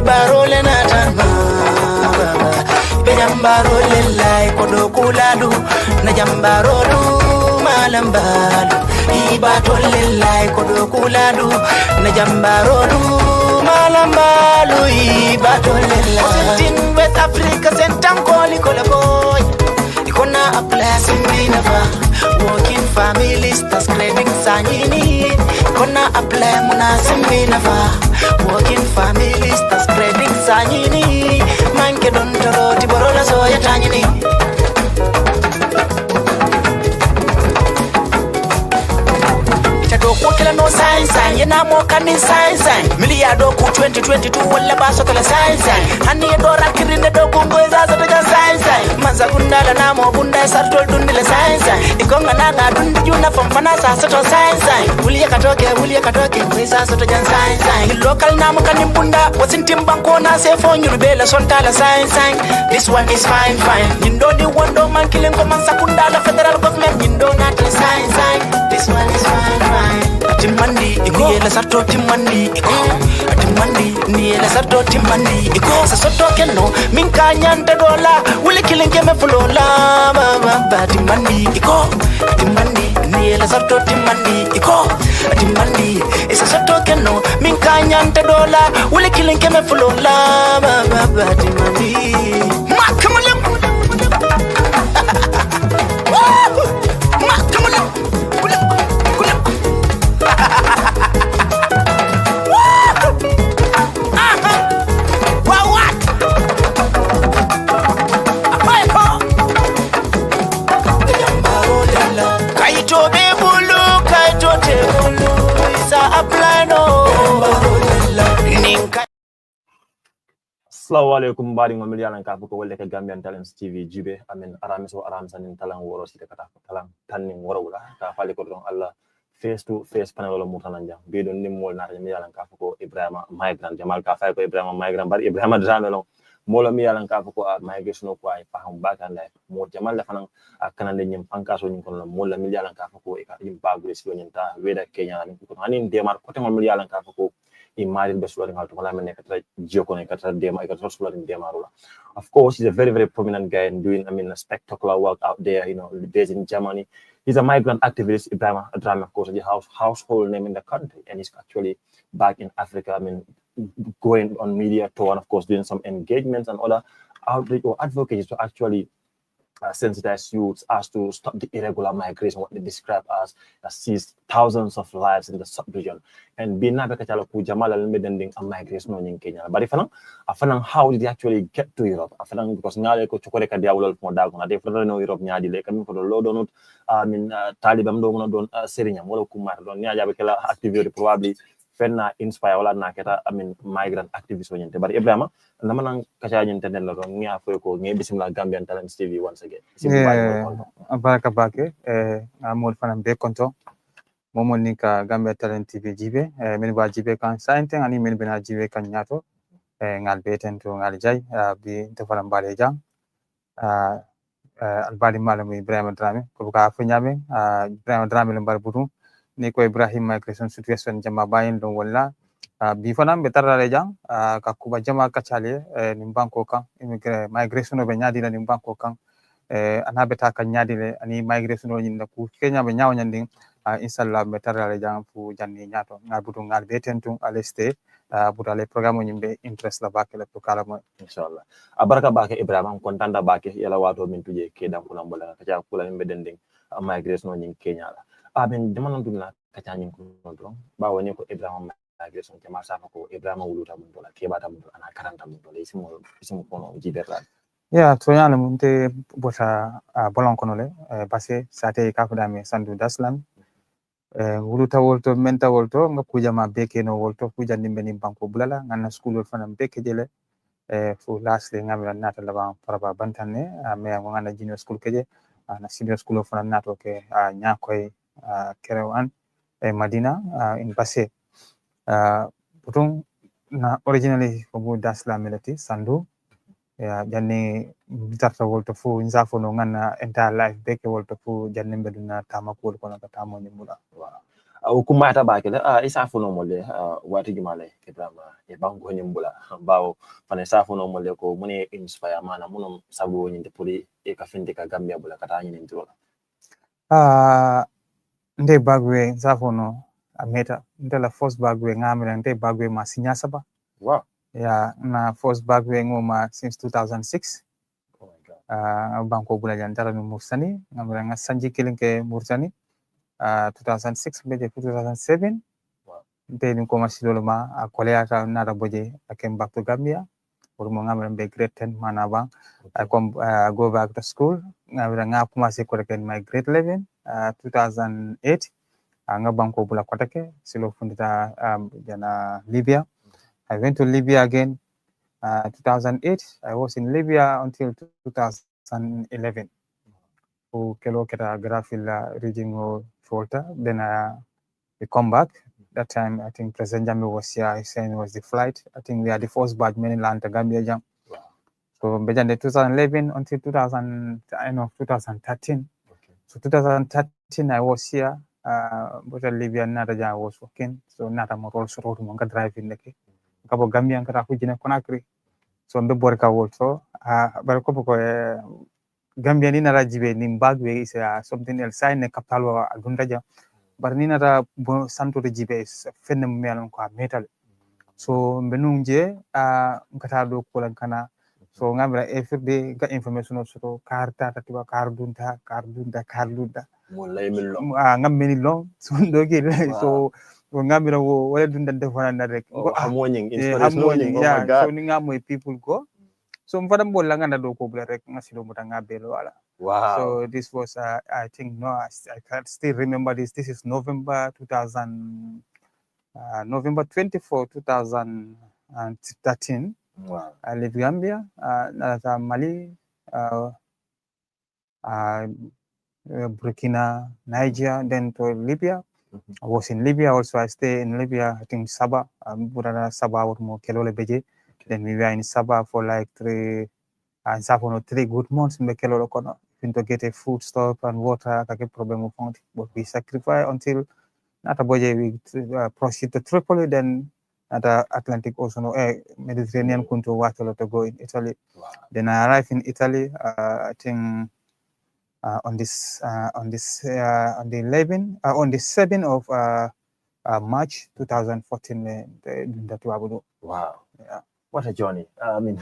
barole na tama be jambarole lai kodo kuladu na jambarodu malambalu iba tolle lai kodo kuladu na jambarodu malambalu iba tolle lai in West Africa sentankoli kolaboy ikona a place in Minava working families that's craving sanyini ikona a place muna Minava working families that's craving sanyini manke don toro tiborola so ya tanyini Kila no sign sign yena mo kanin sign sign miliardo ku 2022 wala baso kala sign sign hani dora kirinde do kungo za za ta sign sign manza kundala na mo bunda sartol dundile sign sign ikonga nanga dundi juna famfana sa soto sign sign uliya katoke pesa soto jan sign sign local na mo kanin bunda wasintim banko na se phone yurubela sontala sign sign this one is fine yindo di wondo man killing ko man sakundala federal government yindo na sign sign this one is fine Timandi, niela sarto timandi, niela sarto timandi. Sa soto keno, minka nyanta dola, wuli kilinge me fulola, ba timandi, niela sarto timandi, timandi. Sa soto keno, minka nyanta dola, wuli kilinge me fulola, ba timandi. Makamulam. Makamulam. Assalamualaikum bari ngomil yalan ka ko wolle ka Gambian Talents TV jibe amin aramis o aram sanin talang woro sita kata talang tanning woro wala ka fali ko don Allah face to face panel lo mutanan jam be don nim mol na mi yalan ka ko Ebrima migrant jamal ka fay ko Ebrima migrant bari Ebrima Drammeh lo molo mi yalan ka ko migration ko ay faham bakan la mo jamal la fanan kanande nyim pankaso nyim kon molo mi yalan ka ko e ka yim bagu ci nyinta weda Kenya ni ko hanin demar ko temol mi yalan ka ko imagine best learning how to of course he's a very prominent guy and doing a spectacular work out there, you know, based in Germany. He's a migrant activist. Ebrima Drammeh, of course, is a household name in the country, and he's actually back in Africa, going on media tour and of course doing some engagements and other outreach or advocacy to actually sensitize youths as to stop the irregular migration, what they describe as seized thousands of lives in the sub-region. And being a Jamal al-Medending a migration in Kenya. But if how did they actually get to Europe? Because now they go to Korea, they will they know Europe, they come for the low donut, Taliban don't Syria, Molokumar, don't activity probably. Fenna inspire wala na keta migrant activist wonyente bari Ebrima namanang kacha nyente den la don ngia foy ko ngi bismillah Gambian Talents TV once again baraka bake amol fanam be konto momol ni ka Gambian Talents TV jibe men ba jibe kan sainte ani men bena jibe kan nyato ngal beten to ngal jay bi to faram bale jang al bali malam Ebrima Drammeh ko ka fa nyame Ebrima Drammeh lambar butu ni ko Ibrahim migration situation jama bayin don wala bi fanam be tarale jang ka kuba jama kachale ni banko kan migration be nyadi la ni banko kan ana beta kan nyadi le ani migration o nyinda ku Kenya be nyaaw nyanding inshallah be tarale jang fu janni nyaato ngal butu ngal be tentu aleste budale programme nyimbe interest la bakele to kala mo inshallah abaraka bake Ebrima kon tanda bake yala wato min tuje ke dam kula mbola kacha kula min be dending migration o nyin Kenya la aben jaman dum kacha nyin ko don ba woni ko Ebrima migration ke marsa ko Ebrima wuluta mun dola ke bata mun ana karanta mun dola isimu kono jiberla ya to yana mun te bota bolon kono le passé sate ka fuda me sandu daslam wuluta wolto menta wolto ngakku jama beke no wolto ku jandi mbeni banko bulala ngana school fanam beke jele fu lasle ngamira nata laba paraba bantanne me ngana junior school keje na senior school fanam nato ke nyakoy Kerewan Madina in Basse. Putung na originally from Dasla Melati Sandu. Janni bitarta wolto fu inzafo no ngana entire life beke wolto fu janni beduna tamakul kono ka tamo nyimula. o kuma ta ba kele isa funo mole wati jumale Ebrima e banko nyimbula bawo fane sa funo mole ko mune inspire mana muno sabu nyinde poli e ka finde ka Gambia bula kata nyi ndiro nde bagwe zafono ameta nde la first bagwe ngamira nde bagwe ma sinya saba wow ya na first bagwe ngoma since 2006 oh my god banko bula jantara no mursani ngamira nga sanji kilinke mursani 2006 beje 2007 wow nde ni ko masilolo ma a koleata nada boje akem back to Gambia pour mo ngamira be grade 10 manaba I come go back to school ngamira nga commencé ko reken my grade 11 2008 nga banko bula kotake silo fundita jana Libya. I went to Libya again 2008. I was in Libya until 2011 who kelo keta grafila regional Volta. Then we come back. That time I think President Jammeh was here. He said it was the flight. I think we are the first batch many land to Gambia jam. So began the 2011 until 2013. okay So 2013 I was here. But Libya nada ja was working. So nada mo role so road mo nga driving leke. Kabo Gambia ngata kujina Conakry. So mbe borka wolto. But ko Gambia ni nada jibe ni Mbagwe is something else. Sign ne capital wa Gundaja. But ni nada santo de jibe is fenne mo melon ko metal. So mbe nungje ngata do ko kana. So ngamra every day ga information so karta tatiwa kardunta mo lay min lo ngam meni long so dogi so ngamira wo wala dunda defana na rek hamoning inspiration oh my yeah god so ni ngamo people go so mfada bolla nganda do ko bla rek ngasilo muta ngabelo wala wow so this was I think no I can still remember this is November 2000 November 24 2013 wow I live Gambia Mali Burkina, Niger, then to Libya. I was in Libya also. I stay in Libya. I think Sabah. Sabah or more Kelole Beje. Then we were in Sabah for like 3 good months. Me Kelole kono. To get a food stuff and water. Kake problem we found. But we sacrifice until not a boje we proceed to Tripoli. Then at the Atlantic Ocean, Mediterranean country water to go in Italy. wow Then I arrived in Italy. I think. On the 7th of March 2014 that wow yeah. What a journey. I mean,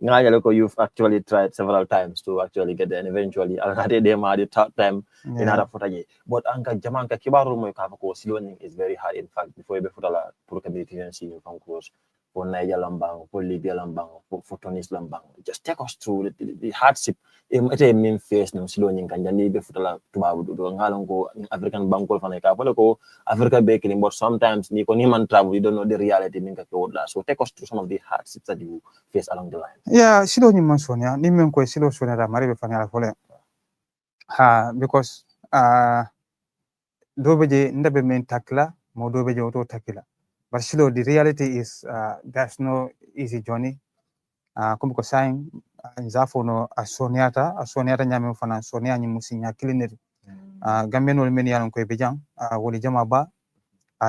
you've actually tried several times to actually get there, and eventually, the third time in other footage. But Anka Jamanka Kibaru Moikako Siloning is very hard. In fact, before you put a pro community and see from course for Niger Lambang, for Libya Lambang, for Tunis Lambang. Just take us through the hardship. It mean face no Siloning can Jani be futala to Ngalango African Banko Fanaka, Poloko, Africa baking, but sometimes Nikoniman travel, you don't know the reality. So take us through some of the hardships that you face along the line. Yeah, Silo ni Mansonia, Nimen ko Silo Sonera Maribe Fanala Fole. Because Dobeje Ndabe main takla, Modobeje auto takila. But Silo, the reality is there's no easy journey. Kumbuko saying nzafo no asoniata nyame fana sonia nyi musinya kilineri. Gambian wol meni yalan ko bejang woli jama ba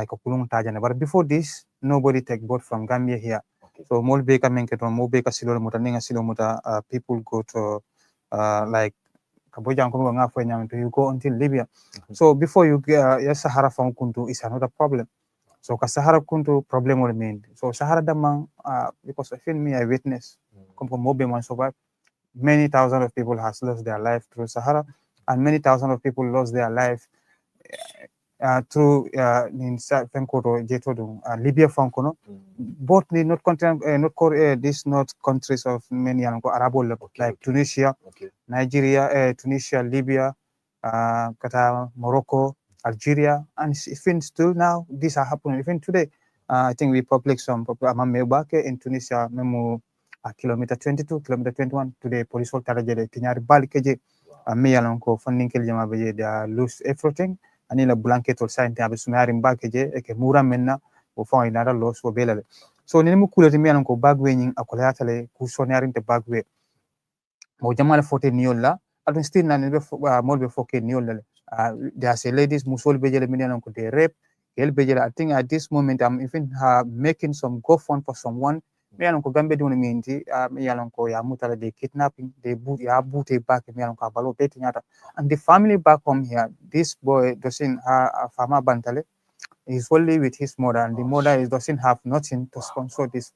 ko kulung tajane. But before this, nobody take boat from Gambia here. Okay. So mol be ka menketo mo be ka silo muta ninga silo muta people go to like kabojang ko nga fo nyame to you go until Libya. So before you get Sahara from Kuntu is another problem. So ka Sahara Kuntu problem will mean. So Sahara damang because I feel me I witness mobe man survive. Many thousands of people has lost their life through Sahara, and many thousands of people lost their life through in Libya Fankono. Both the not these not countries of many Arab like Tunisia, Nigeria, Tunisia, Libya, Qatar, Morocco, Algeria, and even still now these are happening. Even today, I think we published some in Tunisia, memo kilometer 22, kilometer 21. Today, police will target Tinyari Balkeje, me along funding Kiljama Beje, they are loose everything. And in a blanket or sign to have a sumarin Balkeje, a Mura Menna, or find another loss for Bela. So, Nimu Kula me along bagwing a collateral, Kusonarin the bagway. Mojamal 14 Niola, I don't still none more before Niola. There's a ladies musol bejele minian ko de rape. Kel bejele, I think at this moment I'm even making some GoFund for someone. Me alon ko gambe dun minti me alon ko ya mutala de kidnapping de boot ya booty back me alon ko balo beti nyata. And the family back home here, this boy doesn't farmer bantale. He's only with his mother, and the mother doesn't have nothing to sponsor this.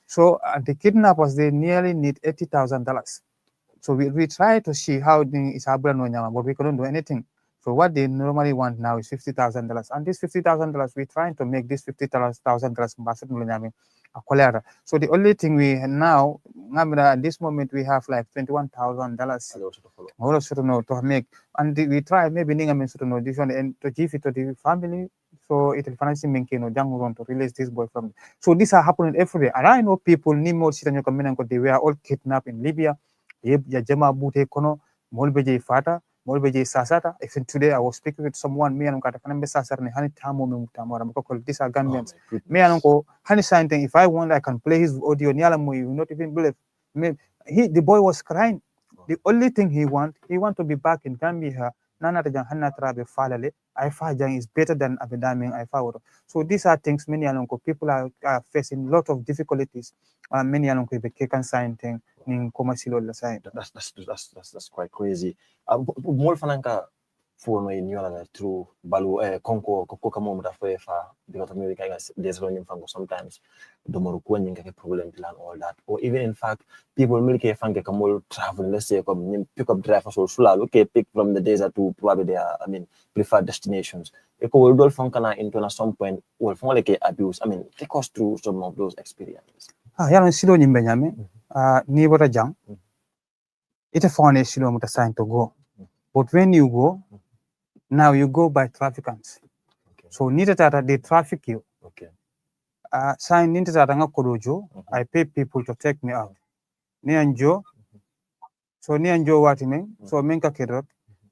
So the kidnappers, they nearly need $80,000. So we try to see how the Isabra no nyama, but we couldn't do anything. So what they normally want now is $50,000, and this $50,000 we're trying to make this $50,000 a kolera. So the only thing we now at this moment we have like $21,000 to make, and we try maybe this one and to give it to the family. So it will financially maintain to release this boy from. So these are happening every day, and I know people need more they were all kidnapped in Libya. Ya jama bute kono molbeje fata molbeje sasata. Even today I was speaking with someone me and kata kanambe sasar ne hani tamo me mutamora because these are Gambians. Me and ko hani something if I want I can play his audio nyala mo you not even believe me. The boy was crying. The only thing he want to be back in Gambia. Nana tajang hanna trabe falale I jang is better than abedaming I found. So these are things many alonko people are facing a lot of difficulties. Many alonko be can sign thing in commercial la sign. That's quite crazy. More fananka for my new through balu konko kamo mta fa because America there's running fango sometimes the more a problem plan all that, or even in fact people milk fanke kamol travel, let's say come pick up drivers or sula okay pick from the desert to probably their preferred destinations. Eko will do funkana into at some point will like abuse. Take us through some of those experiences. Yalan silo nyimbe nyame ni bota jang ite phone silo muta sign to go, but when you go now you go by traffickants. So nita tata they traffic you. Sign nita tata nga kodojo. I pay people to take me out. Ni anjo. So ni anjo wati meng. So menka kedot.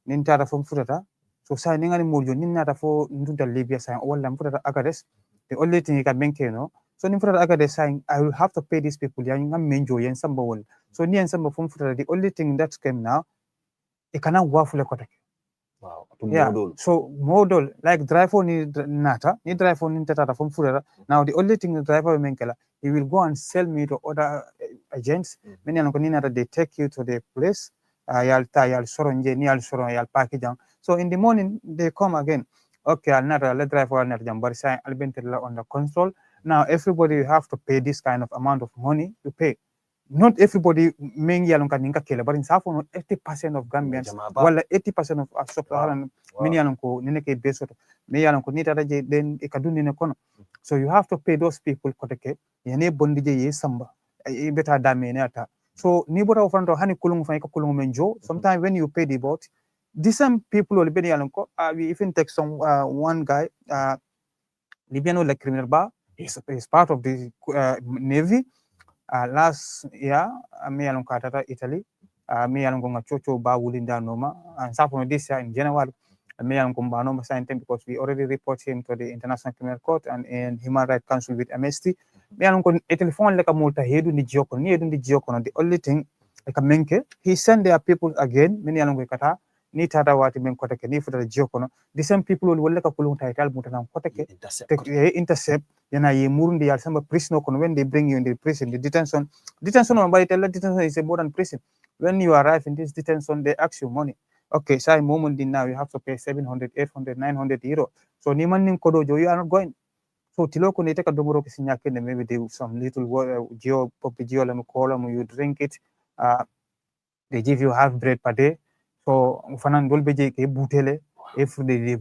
Ni tata from futata. So sign nga ni mojo. Ni nata fo ntunta Libya sign. Wala mfutata agades. The only thing you can make no. So ni mfutata agades sign. I will have to pay these people. Ya nga menjo yen samba wala. So ni samba from futata. The only thing that came now. Ikana wafule kotake. Wow. Yeah. So model like driver ni nata ni driver ni tata from Furera. Now the only thing the driver menkela he will go and sell me to other agents. Many anoko they take you to the place. Yal soronje ni yal soron yal package. So in the morning they come again. Okay, I'll not let driver I'll not but say I'll be on the console. Now everybody have to pay this kind of amount of money to pay. Not everybody mengi alon kaninka kele, but in South 80% of Gambians, well 80% of sub-Saharan many alon ko nineke beso me alon ko nita raje then ikadun nine kono. So you have to pay those people koteke yene bondi je ye samba e beta dame ata. So ni bora ofando hani kulungu fa kulungu menjo. Sometimes when you pay the boat, these some people will be alon ko we even take some one guy Libyan like criminal bar is part of the Navy. Last year, me along Katata, Italy, me along Chocho Ba Wulinda Noma, and Sapo this year in January, me along Noma signed him because we already report him to the International Criminal Court and Human Rights Council with amnesty. Me along Italy phone like a multa hedu ni Giocon, near the Giocon, the only thing like a menke, he sent their people again, many along Kata, ni tata wati men koteke, ni for the Giocono, the same people will like a pulung title, mutanam koteke, intercept. Yana ye murundi yal samba prison when they bring you in the prison, the detention on by detention is a more than prison. When you arrive in this detention, they ask you money. Okay, so moment now you have to pay 700, 800, 900 euro. So niman ning kodojo you are not going. So tiloko ne take a domoro kisinyake maybe they some little geo popi geo lam column you drink it. They give you half bread per day. So fanan dolbeje ke butele. If they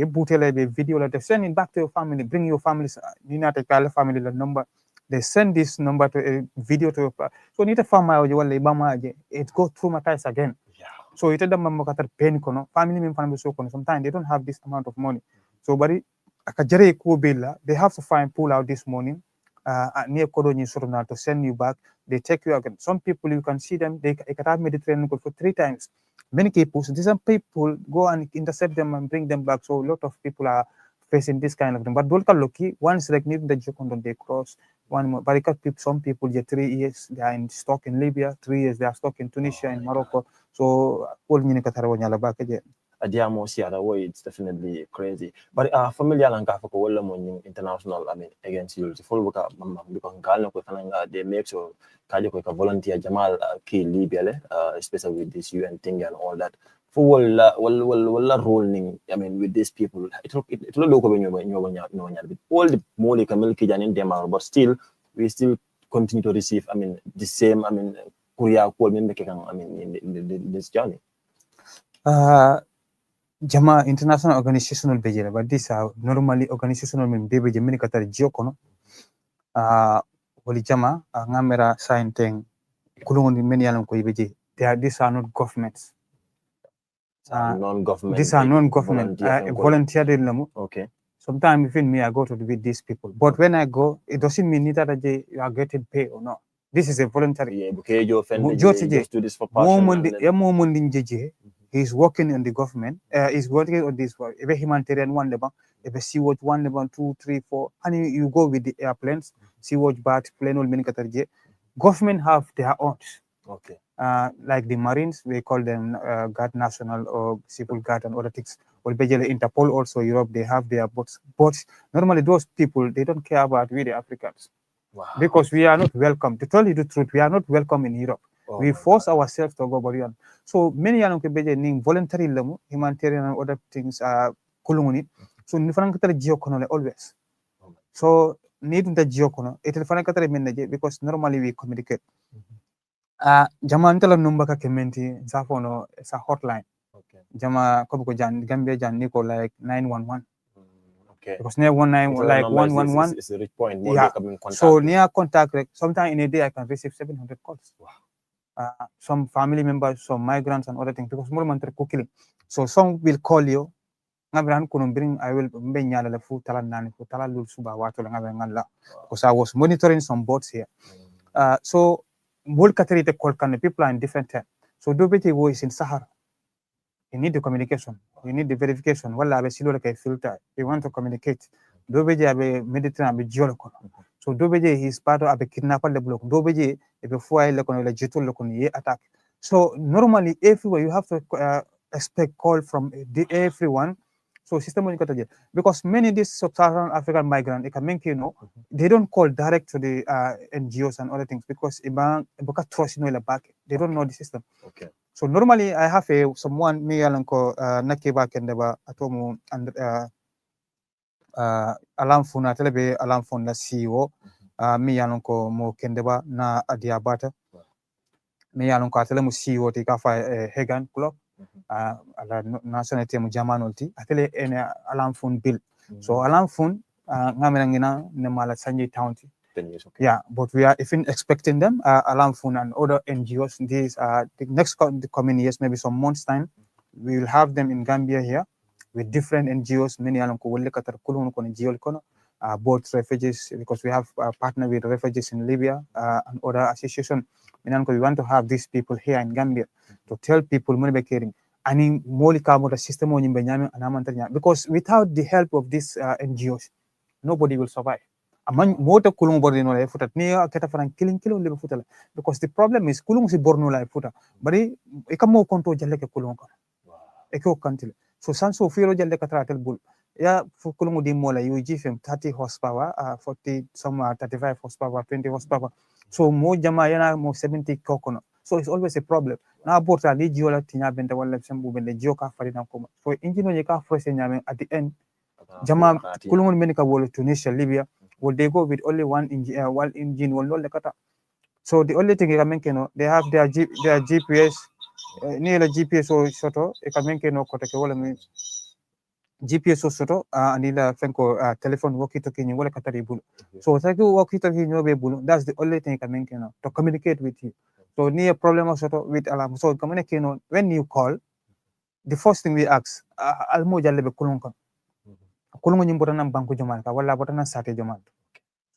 bootleg the video, they send it back to your family, bring your families, you know, the family the number. They send this number to a video to your so need a farmer it go traumatize again. Yeah. So it pain family member so sometimes they don't have this amount of money. So but they have to pull out this money near Kodoni to send you back. They take you again. Some people you can see them, they can have Mediterranean for 3 times. Many people, these people go and intercept them and bring them back. So a lot of people are facing this kind of thing. But Dolka Loki, once like the Jokondo they cross one more. But some people get 3 years, they are in stock in Libya, 3 years they are stuck in Tunisia and Morocco. So all back again. Adiamo Siata way, it's definitely crazy. But familiar and Kafako wala mo yung international, I mean, against you. Follow because Galo ko kananga they make so kajo ko volunteer Jamal ki Libya especially with this UN thing and all that. For wala role ning, I mean, with these people, it look when you with all the moli kamil kijan in Denmark, but still we still continue to receive, I mean, the same, I mean, Korea call me I mean in this journey. Jama international organizational bejele, but these are normally organizational min bebe je mini katari jiokono. Wali jama ngamera sign thing kulungu many yalam ko ibeje. These are not governments. Non-government. These are non-government. Volunteer lamu. Okay. Sometimes even me, I go to with these people. But when I go, it doesn't mean neither that you are getting paid or not. This is a voluntary. Yeah, because you just do this for passion. He's working on the government. He's working on this for a humanitarian one level, a sea-watch 1 level, 2, 3, 4. And you go with the airplanes, sea-watch bat, plane or mini katarje. Government have their own. Okay. Like the Marines, we call them Guard National or Civil Guard and other things. Or Interpol also, Europe, they have their boats. But normally those people, they don't care about we the Africans. Wow. Because we are not welcome. To tell you the truth, we are not welcome in Europe. We force ourselves to go beyond. So many young people voluntary humanitarian and other things are kulunguni. So nifanangkatari geokono always. So need the geokono. It will fanakatari manage because normally we communicate. Jama antala number ka kementi zafono is a hotline. Okay. Jama kobuko jan Gambia jan niko like 911. Okay. Because near 191 like 111 is a rich point. More yeah. Contact. So near contact, sometimes in a day I can receive 700 calls. Wow. Some family members, some migrants and other things because more man cooking. So some will call you. I will bring the food because I was monitoring some boats here. So people are in different time. So WTO is in Sahara. You need the communication. You need the verification. Filter. You want to communicate. WTO Mediterranean geolocal. So WTO is part of a kidnapper the block. WTO attack. So normally everywhere you have to expect call from everyone. So system because many of these sub-Saharan African migrants, they don't call direct to the NGOs and other things because they don't know the system. Okay. So normally I have someone me alanko nakiba kendeba atomu and alam funa telebe alam funa CEO mi alanko mo kendeba na adiabata mi alanko atelemu CEO ti kafa Hagan Club ala national team jamanolti atele ene alam fun bill. So alam fun ngamenangina ne mala Sanjay County. Okay. Yeah, but we are even expecting them, Alam Fun and other NGOs. These the next coming years, maybe some months time, we will have them in Gambia here with different NGOs. Many both refugees because we have partnered with refugees in Libya and other associations. We want to have these people here in Gambia to tell people caring. Because without the help of these NGOs, nobody will survive. Mota kulung bordi no la futa ni keta faran killing kilo le futa because the problem is kulung si borno la futa bari e kamo konto jalle ke kulung ka e ko kantile so sanso firo jalle ka tratel bul ya fu kulung di mola yu gfm 30 horsepower 40 some 35 horsepower 20 horsepower so mo jama yana mo 70 kokono so it's always a problem na borta li jiola tinya benta wala sembu bende jioka farina ko so engine je ka force nyame at the end jama kulung men ka wolo Tunisia Libya. Will they go with only one engine? So the only thing they have their GPS near the GPS or soto. GPS or soto anila fenko telephone walkie-talkie ni wala katari bulu. So walkie-talkie no be bulu. That's the only thing to communicate with you. So near problem or soto with alarm. So communicate when you call, the first thing we ask almo jalle be kulunkan. Kulungu nyimbotanam banku jomalta wala botana sate jomalta.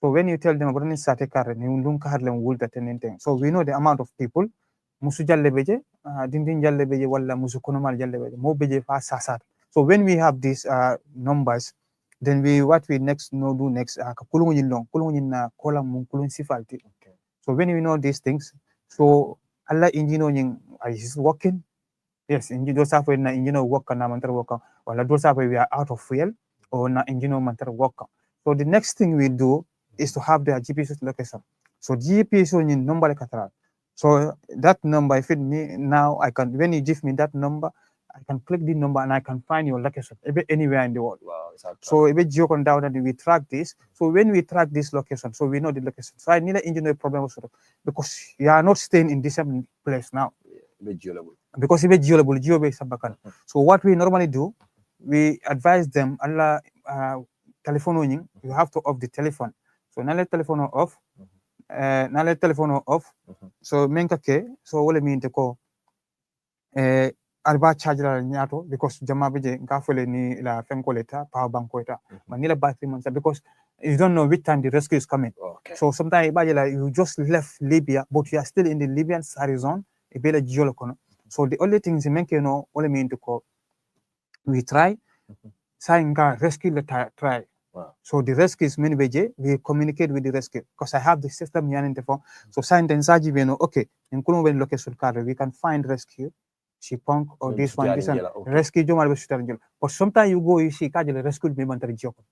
So when you tell them about any sate kar ni undung kar le wulta tenente. So we know the amount of people musu jalle beje dindin jalle beje wala musu konomal jalle beje mo beje fa sasat. So when we have these numbers, then what we next do next kulungu nyilong kulungu nyina kola mun kulun sifalti. So when we know these things, so Allah ingino nying is working Yes, engine do suffer na engine work na mantar work. Wala do suffer we are out of fuel or na engine mantar work. So the next thing we do is to have the GPS location. So GPS in number katara. So that number, if it me now, I can when you give me that number, I can click the number and I can find your location anywhere in the world. Wow, so if geo con down and we track this. So when we track this location, so we know the location. So I need an engineer problem also because you are not staying in the same place now. Because if geolable, geo-based sabakan. So what we normally do, we advise them, Allah telephone you have to off the telephone. So now let telephone off. Now let telephone off. So menka ke, so wale mean to ko alba charge la nyato because jama beje ngafole ni la fenkoleta power bank koita manila battery man because you don't know which time the rescue is coming. Okay. So sometimes you just left Libya but you are still in the Libyan zone ibela geolokono. So the only thing is menke no only mean to ko we try sayinga rescue the try. Wow. So the rescue is many beje we communicate with the rescue because I have the system here in the phone. So saying tensaji beno okay in kuno ben location card we can find rescue Shipong or this one, rescue Jomal Beshutar. But sometimes you go, you see, Kajal rescue me Mantari Joko.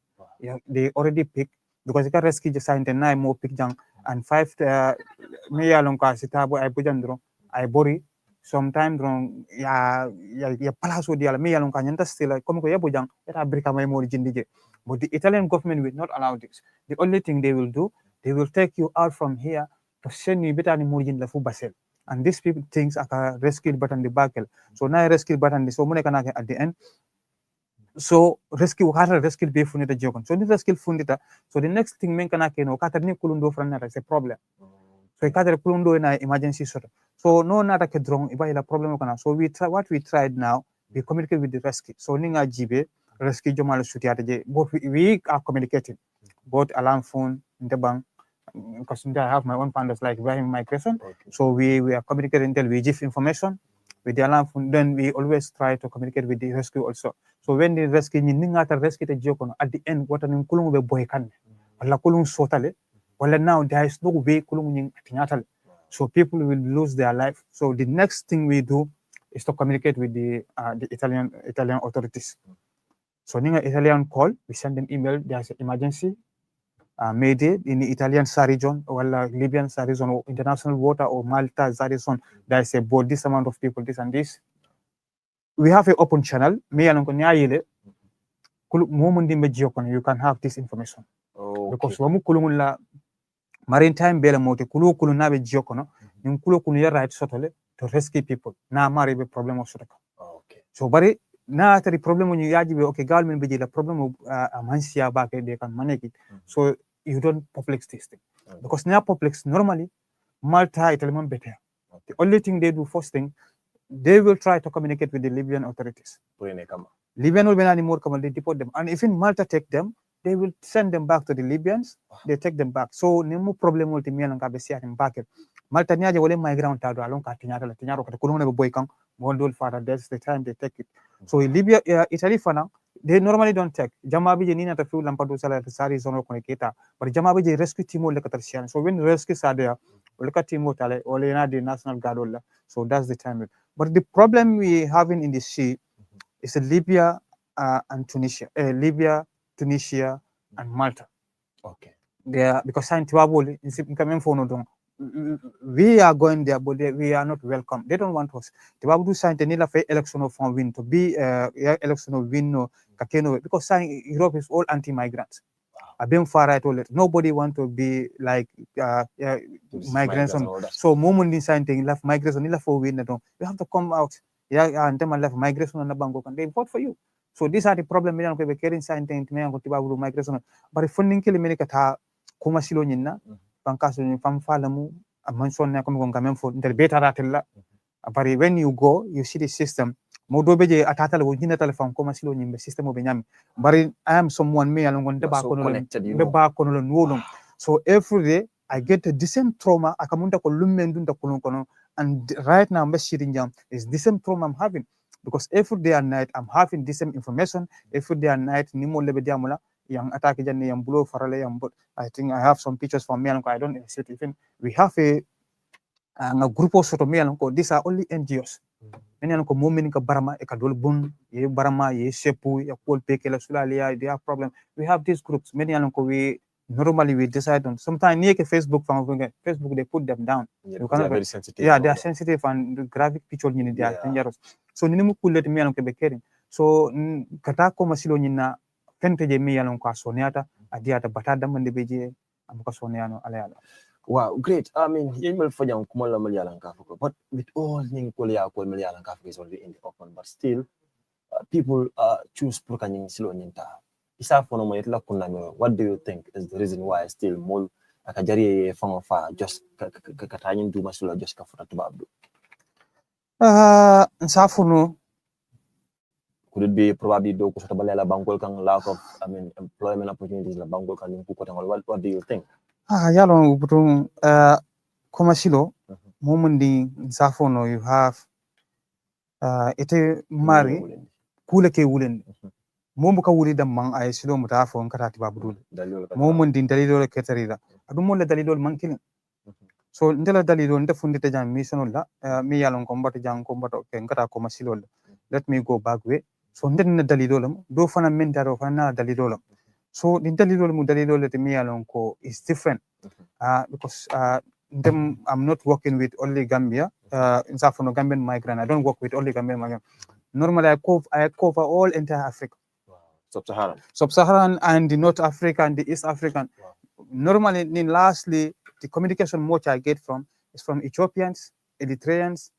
They already pick because they can rescue the sign and 9 more pick junk and 5 me along Casitabo, I pujandro, I bori. Sometimes wrong, ya palaso diala, me along Kanyanta still, come to Yabujang, that I break my more jindige. But the Italian government will not allow this. The only thing they will do, they will take you out from here to send you better than Murjin Lafu Basel. And these people things are rescue button the bakel. So now rescue button so many at the end. So rescue harder rescue be funita jogon. So the rescue fundita. So the next thing men kana no kata ni kulundo franna is a problem. So kata kulundo na emergency sort. So no nata ke drong iba ila problem kana. So we try what we tried now. We communicate with the rescue. So ninga jibe rescue jomal sutiate both we are communicating. Both alarm phone in the bank. Because I have my own founders like Ibrahim Migration. Okay. So we are communicating until we give information with the alarm phone. Then we always try to communicate with the rescue also. So when the rescue, rescue at the end, what an kulung be boy can. Wala kulung sotale. Well now there is no way kulung atinyatale. So people will lose their life. So the next thing we do is to communicate with the Italian authorities. So ninga Italian call, we send them email. There's an emergency. Mayday in the Italian region or Libyan region or international water or Malta region, there is about this amount of people, this and this. We have an open channel. You can have this information. Okay. Because maritime bela mote kulu nabe jiokono, kulu right sotole to rescue people. Na mari be problem of sotaka. Okay. So bari na the problem when you yaji okay government be the problem of mansia back they can manage it. So you don't publish this thing. Because now publish normally Malta Italian better. The only thing they do first thing, they will try to communicate with the Libyan authorities. Libyan will be anymore come they deport them. And if in Malta take them, they will send them back to the Libyans, they take them back. So no problem will be back. Malta niaje wale migrant tado along katinyaro kata kulunga boy kang mondol father that's the time they take it. So Libya Italy fana they normally don't take. Jamabi je nina ta few lampado sala sari zono koneketa. But Jamabi je rescue team le katarsian. So when rescues are there, look team tale or the National Guard. So that's the time. But the problem we having in the sea is Libya and Tunisia. Libya, Tunisia, and Malta. Okay. They are because we are going there, but we are not welcome. They don't want us. The Babu signed the election of win to be election of win no kakeno because Europe is all anti-migrants. I've been far right all it. Nobody want to be like migrants. So moment in signing left migration left for win. You have to come out. And them left migration on the bank and they vote for you. So these are the problem we are carrying signing to me and go migration. But if funding kilometer kuma silo nyina pankaso ni famfalamu amanson na komi gonga memfo der beta ratella apari when you go you see the system modo beje atata le nyina telephone kuma silo nyimbe system obe nyami bari I am someone me along on deba kono no so every day I get the same trauma akamunta ko lummendunda kono and right now Meshirinjam is the same trauma I'm having because every day and night I'm having the same information every day and night nimo lebe diamula yang attack janne yang blow farale yang but I think I have some pictures from me I don't even we have a group of sort of me these are only NGOs men yan ko momin ka barama e ka dol bun ye barama ye sepu ya kol peke la sulalia they have problem. We have these groups men yan ko we normally we decide on sometimes near Facebook Facebook they put them down. Yeah, You they are cannot very sensitive. yeah, they are sensitive and the graphic picture ni they are dangerous. So ni mu kullet mi yan ko be caring. So kata ko masilo nyina fente je mi yan ko asoniata adiata batada mande beje amuka soniano ala. Wow, great. I mean, you will find out Kumala Malayalam Kafuko, but with all Ning Kolia Kol Malayalam Kafuko is already in the open, but still, people choose Purkaning Siloninta. Isa for no kunami. What do you think is the reason why still more Akajari Fangofa just Katanin do Masula just Kafuta to Babdu? Nsafuno. Could it be probably do Kusabalela Bangol Kang lack of employment opportunities la Bangol Kang what do you think? Yalo butung komasilo momendi nsafuno you have ite mari kule ke wulen momu ka wuli damman ay silo mutafo nkata tibabudul momendi dalilo ketarida adu mo la dalilo mankilin so ndela dalilo nda fundite jam mission la mi yalon ko mbato jam ko mbato ke ngata komasilo let me go back way so nden dalilo lam do fana men daro fana dalilo lam so din dalilo mu dalilo le mi yalon ko is different because I'm not working with only Gambia in Safono Gambian migrant. I don't work with only Gambian migrant. Normally I cover all entire Africa. Wow. Sub-Saharan and the North Africa and the East African. Wow. Normally, lastly, the communication much I get from is from Ethiopians, Eritreans,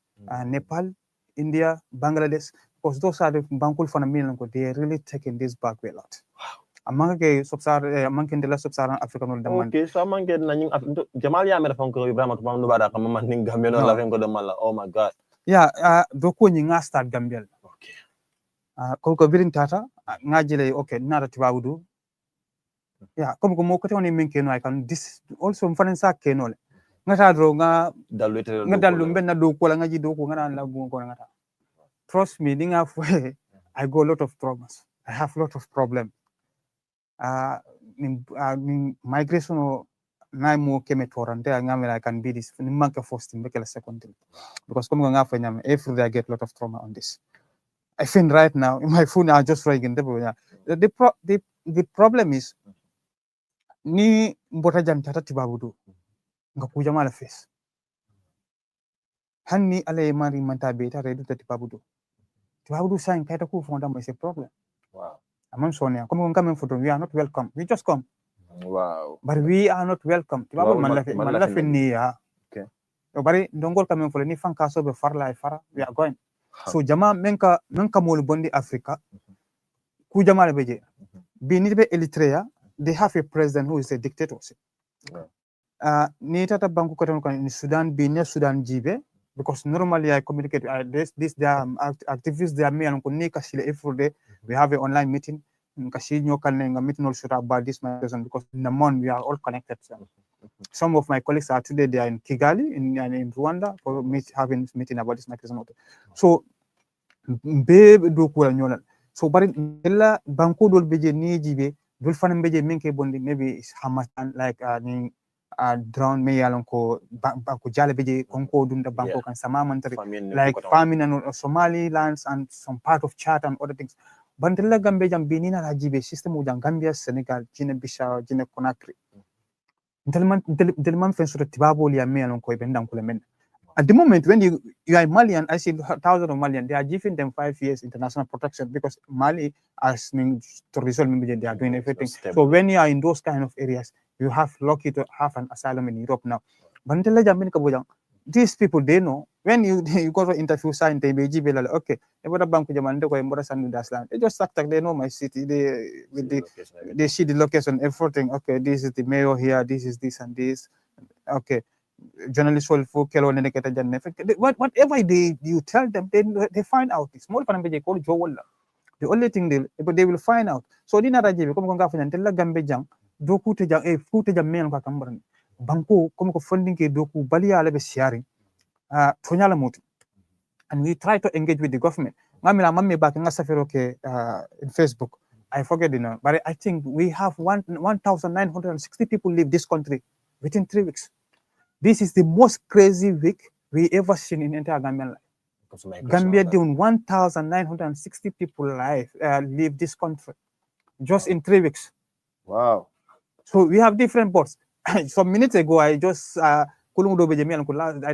Nepal, India, Bangladesh, because those are the Bankul Fanamil, they are really taking this back a lot. Among the sub-Saharan African. Okay, so among the Jamal Yammer from Ebrima Drammeh, oh my God. Yeah, doko nyinga start Gambia. Okay. Ko birin tata ngajile okay nara tibawudu. Yeah, comme ko mo ko tawni min keno ay kan this also mfanensa keno le. Ngata dro nga dalu benna do ko la ngaji do ko ngana la bu ko ngata. Trust me, dinga I go a lot of traumas. I have a lot of problems. Migration o na mo keme torante ngamela I can be this ni manka first make la second thing because come nga fa nyam every day I get a lot of trauma on this. I think right now in my phone I just writing the problem is ni mbota jam tata tibabudu nga kuja mala face hanni ale mari manta be ta redu tibabudu sign kaita ku fonda is a problem. Wow. Amam Sonia, come on, we are not welcome. We just come. Wow. But we are not welcome. Okay. But don't go coming for any fan castle be far life far. We are going. So Jama menka mol bondi Africa. Ku Jama beje. Be Eritrea, they have a president who is a dictator. Ni tata banku katon in Sudan, be near Sudan jibe. Because normally I communicate this they are activists they are me and konika every day. We have an online meeting. Meeting also about this because in the morning we are all connected. Some of my colleagues are today they are in Kigali in Rwanda for having meeting about this mechanism. So babe do kula nyola. So but ella banko dol beje ni jibe dol fanam beje minke bondi maybe it's Hamatan like drown me yalon ko banko jale beje konko dunda banko kan samamantari like famine and Somalilands and some part of Chad and other things. Bantella Gambia jam binina rajibe system ujang Gambia, Senegal, Guinea Bissau, Guinea Conakry. Delman fensura tibabo li ame alon ko ibendam kulemen. At the moment when you are Malian, I see thousands of Malian, they are giving them 5 years international protection because Mali as to resolve they are doing everything. So when you are in those kind of areas, you have lucky to have an asylum in Europe now. Bantella jam bin kabujang. These people they know when you go to interview sign they may give okay they just they know my city they see the location everything okay this is the mayor here this is this and this okay journalists will whatever you tell them they find out it's more than the only thing they will find out so dina rajibe comme ko ngafanya tella gambe jang do kute jang e kute jam men ko kambaran banko comme ko funding ke doku baliya lebe sharing tonyala mutu and we try to engage with the government ngamila mamme back nga safero ke in Facebook I forget but I think we have 1960 people leave this country within 3 weeks. This is the most crazy week we ever seen in entire Gambian life. Gambia doing 1,960 people leave this country just in 3 weeks. Wow. So we have different boats. Some minutes ago, I just I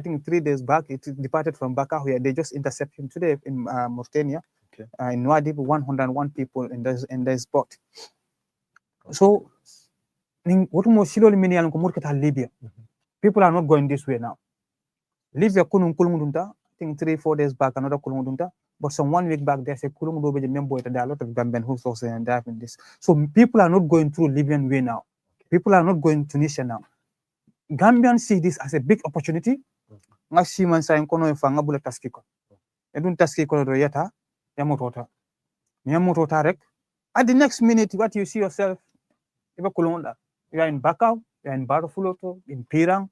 think 3 days back, it departed from Baka where they just intercepted him today in Mauritania. Okay. In Nouadhibou, 101 people in this boat. So what Libya? People are not going this way now. Libya I think 3-4 days back, another kulungudunta. But some 1 week back, there's a kulungudobe member. There are a lot of Gambian who's also in this. So people are not going through Libyan way now. People are not going to Tunisia now. Gambians see this as a big opportunity. Nga sa inkono ifanga bula taskiko. Edun taskiko do yeta yamotota. Yamotota rek. At the next minute, what you see yourself, you are in Bakau, you are in Barofuloto, in Pirang,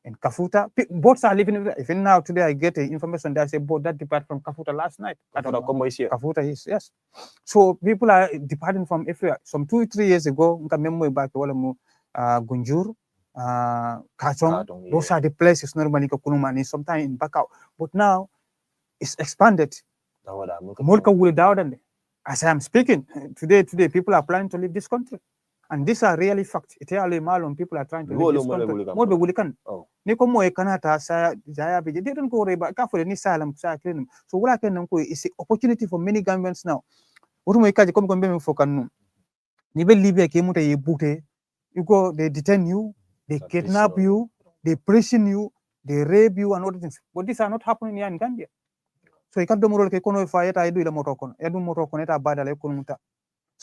in Kafuta. Boats are living. Even now, today, I get information that there's a boat that departed from Kafuta last night. Kafuta is, yes. So people are departing from everywhere. Some 2-3 years ago, Gunjur, Katong, those are the places normally Kulumani, sometimes in Bakau. But now, it's expanded. As I am speaking, today, people are planning to leave this country. And these are really facts. People are trying to leave this country. They don't go for any asylum. So what I can do is an opportunity for many Gambians now. You go, they detain you, they kidnap you, they prison you, they rape you and other things. But these are not happening here in Gambia. So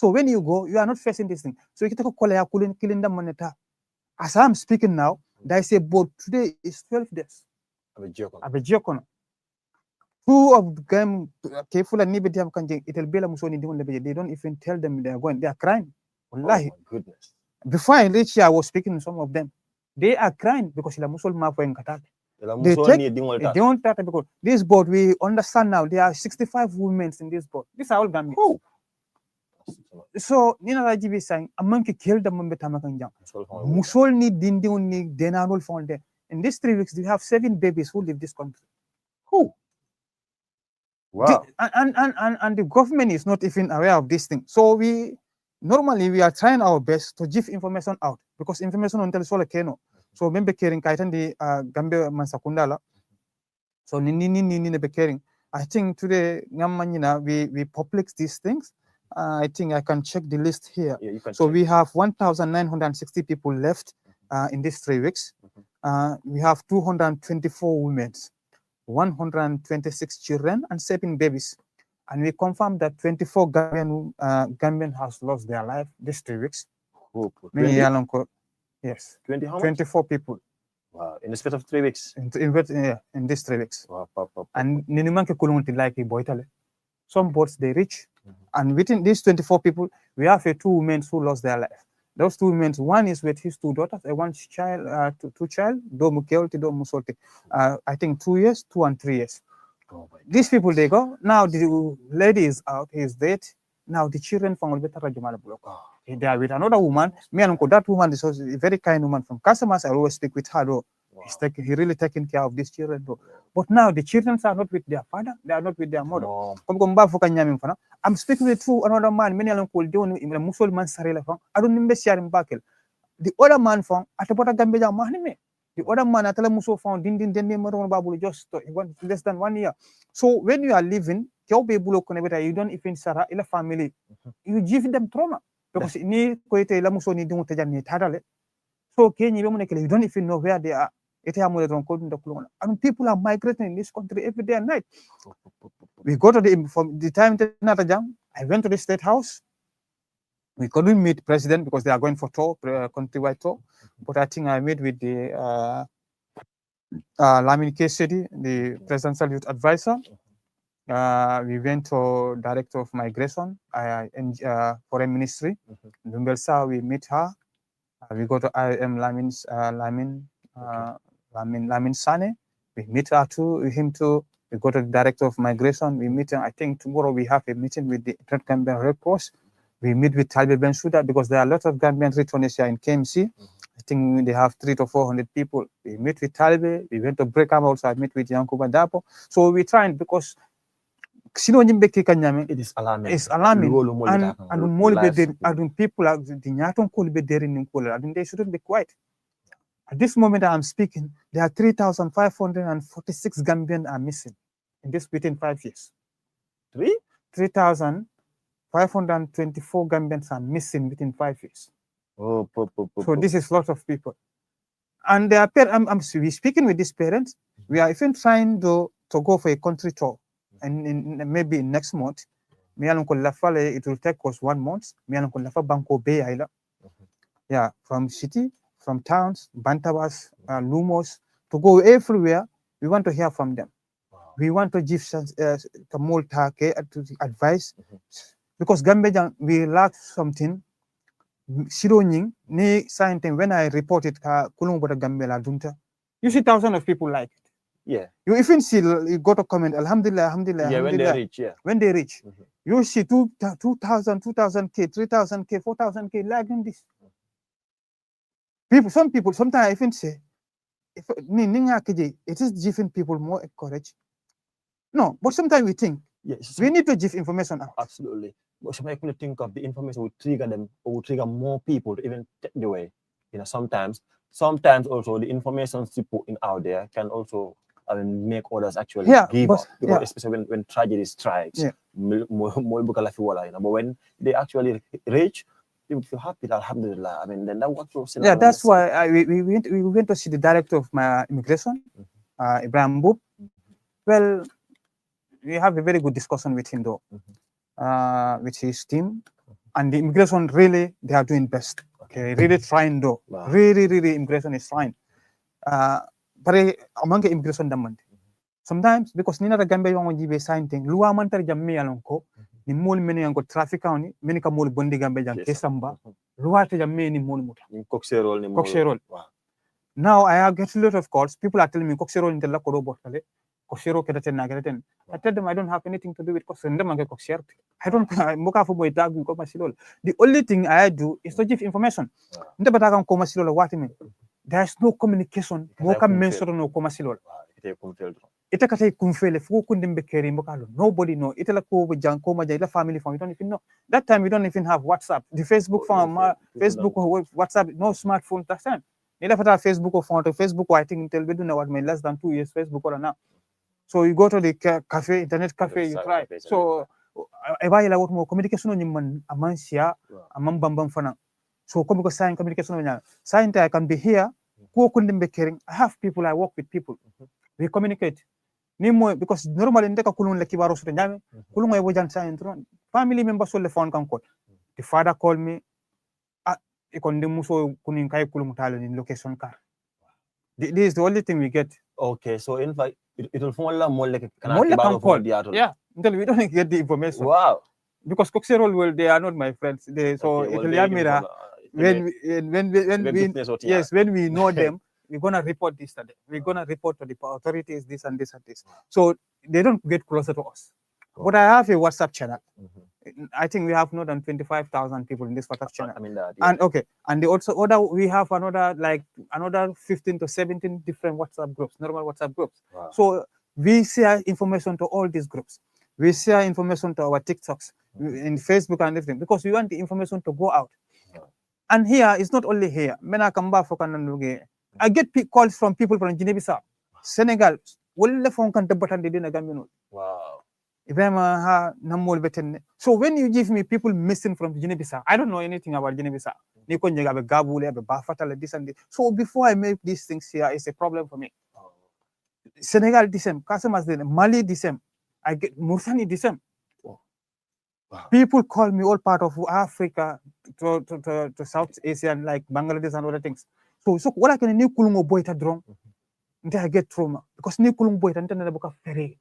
so when you go, you are not facing this thing. So you can killing them moneta. As I'm speaking now, there is a boat today is 12 days. Abejokono. 2 of them careful and nibidi kanjing it'll be they don't even tell them they are going. They are crying. Wallahi. Oh my goodness. Before I reached here, I was speaking to some of them. They are crying because they don't talk because this boat, we understand now, there are 65 women in this boat. These are all Gambians. Oh. So, Nina Rajiv is saying, a monkey killed the Mumbetamakanjang. Musol ni Dindi ni Denarol found there. In these 3 weeks, we have 7 babies who live this country. Who? Wow. And the government is not even aware of this thing. So normally we are trying our best to give information out because information on Telesola Keno. So when caring kaitan di Gambia Mansakundala. So ni be caring. I think today we publish these things. I think I can check the list here. Yeah, you can so check. We have 1,960 people left in these 3 weeks. We have 224 women, 126 children, and 7 babies. And we confirm that 24 Gambian has lost their life these 3 weeks. Oh, yes. 20 how much? 24 people. Wow. In the space of 3 weeks? In these 3 weeks. Wow. And some boats, they reach. And within these 24 people, we have 2 women who lost their life. Those 2 women, one is with his 2 daughters, one child, 2 child, I think 2 years, 2 and 3 years. Oh, these people, they go. Now the lady is out, he is dead. Now the children from they are with another woman. Me and that woman is also a very kind woman from customers. I always speak with her though. Wow. He really taking care of these children though. But now the children are not with their father, they are not with their mother. I'm speaking with another man, many of them called in the Muslim man Sarela. I don't remember sharing back. The other man from Atapota Gambia Mahime. The other man at Muso found Dindin just less than 1 year. So when you are living, you don't even Sarah in a family. You give them trauma. Because ni koite la muso ni dungu tajani tadale. So Kenya you don't even know where they are. And people are migrating in this country every day and night. We go to from the time I went to the State House. We couldn't meet president because they are going for tour, countrywide tour. But I think I met with the Lamin Kesedi, the presidential youth advisor. We went to director of migration and foreign ministry. We meet her. We go to IM Lamin Sane. We meet her too, him too. We go to the director of migration. We meet him. I think tomorrow we have a meeting with the Gambian Red Cross. We meet with Talbe Ben Suda because there are a lot of Gambian returnees here in KMC. I think they have 300 to 400 people. We meet with Talibe, we went to Breakam also, I met with Yankuba Dapo. So we trying because It is alarming. It's alarming. And people are they shouldn't be quiet. At this moment I'm speaking, there are 3,546 Gambians are missing in this within 5 years. 3,524 Gambians are missing within 5 years. So this is lots of people. And their parents, we speaking with these parents. We are even trying to go for a country tour, and maybe next month. It will take us 1 month. Banco Bay Island. Yeah, from city, from towns, Bantabas, Lumos, to go everywhere. We want to hear from them. We want to give more advice because Gambia we lack something. When I reported Gambia, you see thousands of people like it. Yeah. You even see, you go to comment, Alhamdulillah, Alhamdulillah. Yeah, when they reach, yeah. When they reach, you see 2,000, 2,000K, 3,000K, 4,000K liking this. Some people, sometimes I even say, it is giving people more courage. No, but sometimes we think, yes, we need to give information out. Absolutely. But some people think of the information will trigger them or will trigger more people to even take the way. Sometimes also the information you put in out there can also make others actually give up. Because especially when tragedy strikes, but when they actually reach, people feel happy, alhamdulillah. Then that what you're saying. Yeah, that's why we went to see the director of my immigration, Ebrima Drammeh. Well, we have a very good discussion with him though, with his team, and the immigration really they are doing best. Okay, really trying though. Wow. Really, immigration is fine. But among the immigration demand, sometimes because Nina Gambia you want to sign thing, Lua Mantar Jammi Alonco, the mole many and got traffic county, many come more Bondi Gambia and Kesamba, Lua Jammi ni Mulmuta. Coxerol. Now I have get a lot of calls. People are telling me Coxerol in the Lacoro Botale. I tell them I don't have anything to do with Coxer. I don't the only thing I do is to give information. There's no communication. Nobody know. Family phone. You don't even know. That time we don't even have WhatsApp. The Facebook phone, Facebook, WhatsApp, no smartphone. That's it. Facebook phone to Facebook. I think until we don't know what my less than 2 years Facebook or now. So you go to the cafe, internet cafe, you try. So I want more communication on you amansia, among bambam fana. So communication on you. Science I can be here. I have people, I work with people. We communicate. Because normally in the kulun like Kibaros kulun I wajan science. Family members on the phone can call. The father called me. In location car. This is the only thing we get. Okay, so in fact, it will fall more like a yeah, until we don't get the information. Wow. Because Coxerol, they are not my friends. So it will when we know them, we're gonna report this to them. We're gonna report to the authorities this and this and this. So they don't get closer to us. But I have a WhatsApp channel. I think we have more than 25,000 people in this WhatsApp channel. And they also we have another 15 to 17 different WhatsApp groups, normal WhatsApp groups. Wow. So we share information to all these groups. We share information to our TikToks, in Facebook and everything, because we want the information to go out. Wow. And here, it's not only here. I get calls from people from Guinea-Bissau, Senegal. Wow. So when you give me people missing from Guinea-Bissau, I don't know anything about Guinea-Bissau. So before I make these things here, it's a problem for me. Senegal the same, Mali the same, I get Mauritania the same. Wow. People call me all part of Africa to South Asia, like Bangladesh and other things. So what I can new kulungo boy ta drone, I get trauma because new kulungo boy ta nta boka ferry.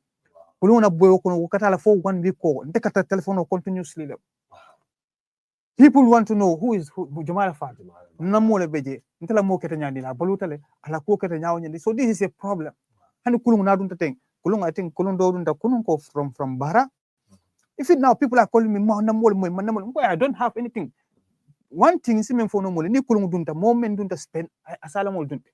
Kulungo boy ko katala for 1 week ko nta telephone continuously. People want to know who Jamal Fad. Namole beje nta mo kete nyandi na balutale ala ko kete nyaaw nyandi. So this is a problem. And kulungo na dunta thing. Kulungo I think kulungo dunta kulungo from Bara. If it now people are calling me I don't have anything. one thing is men fono mole ni kulung dunta moment dunta spend asala mol dunta.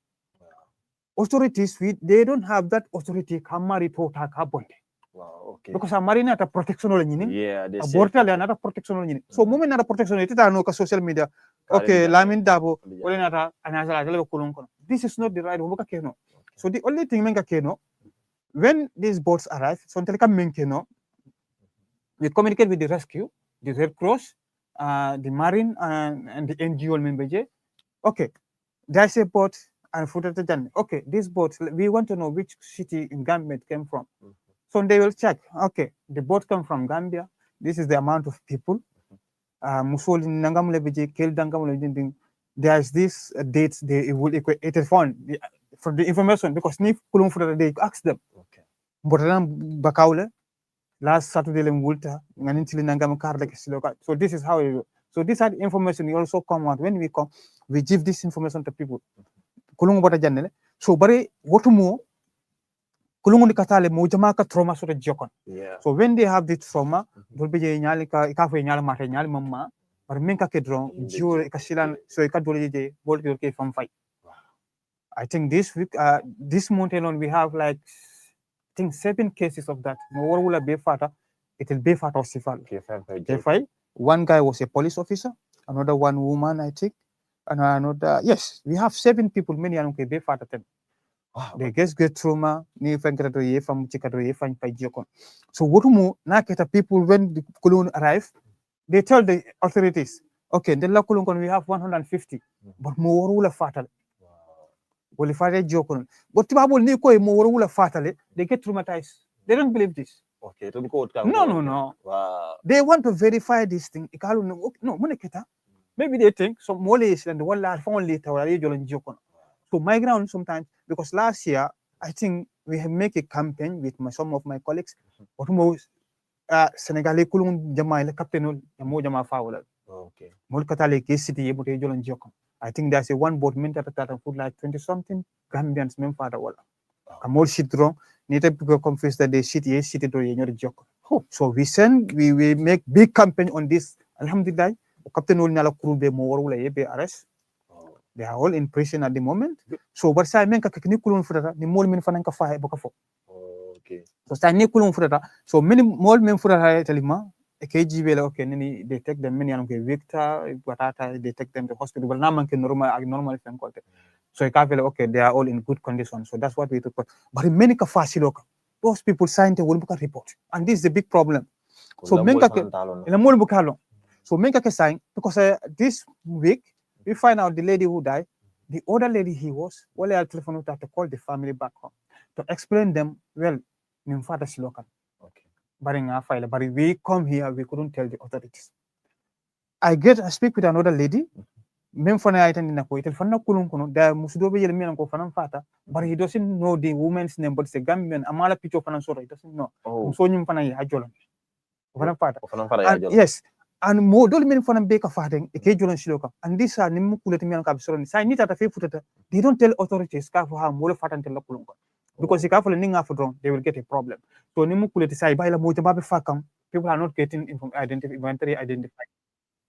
Authorities they don't have that authority kamari to ta ka bonde. Wow, okay. Because amari na ta protection wala nyini. Yeah, they say. Abortal ya na ta protection wala nyini. So moment na ta protection ita ta no ka social media. Okay, Lamin Dabo wala na ta anasala dala kulung kono. This is not the right way ka keno. So the only thing men ka keno when these boats arrive, so until come men keno we communicate with the rescue, the Red Cross, the Marine, and the NGO members. Okay, there's a boat and footage. Okay, this boat, we want to know which city in Gambia it came from. So they will check. Okay, the boat come from Gambia. This is the amount of people. Musoli nangamule bije kel dangamule jinding. There's this dates they will equate it is found from the information because if kulum footage they ask them. Okay. Botaram bakaule. Last Saturday, so this is how it is. So this had information we also come out when we come, we give this information to people. So bari what more kulungu ni katale mo jama ka trauma so jokon. So when they have this trauma, dol be nyali ka fe nyala mate nyali mamma bar men ka kedron jiwo ka silan so ka dol je bol ke fam fay. I think this week this month alone we have like I think 7 cases of that. It will be fat or sifal. One guy was a police officer, another one woman, I think, and another. Yes, we have 7 people. Many are okay. Be fat at them. They get trauma. So what more? Now, people when the colon arrive, they tell the authorities, okay, the local we have 150, but more will fatal. But they get traumatized. They don't believe this. Okay. No. Wow. They want to verify this thing. No, maybe they think some more and the one last phone later. So my ground sometimes because last year I think we have make a campaign with some of my colleagues. But most Senegalese kulung jama captain mo jama faula. Okay. Molkatale case city able to join Jokon. I think there's a one board meant that put like 20 something Gambians men father wala. Kamol shit wrong. Need to confess that they city to your joke. So we make big campaign on this. Alhamdulillah. Captain Ulnala Kurube Moro be arrest. They are all in prison at the moment. So but I make a knikulum for the more men fanaka fire bokafo. Okay. So I nikulum for so many more men for telima. A KG okay, they take them many and Victor, Batata, they take them to hospital. But now man can normal so okay, they are all in good condition. So that's what we took. But in many local, those people signed a Wolbuka report. And this is the big problem. So make a sign because this week we find out the lady who died, the other lady he was, well, I telephone to call the family back home to explain them, well, Nimfata's local. But we come here, we couldn't tell the authorities. I speak with another lady. Même fana item in a ko itel fana kulun kono da musudo be yele men ko fana fata but he doesn't know the woman's name but the Gambian amala picture fana soro he doesn't know muso nyum fana ya jolon fana fata yes and mo dol men fana be ka faten e ke jolon siloka and this are nim kulati men ka soro ni sai ni tata fe futata they don't tell authorities ka fa mo le fatan tel kulun ko because ka fa le ninga fa drone they will get a problem so nim kulati sai bayla mo jaba be fakam people are not getting identified.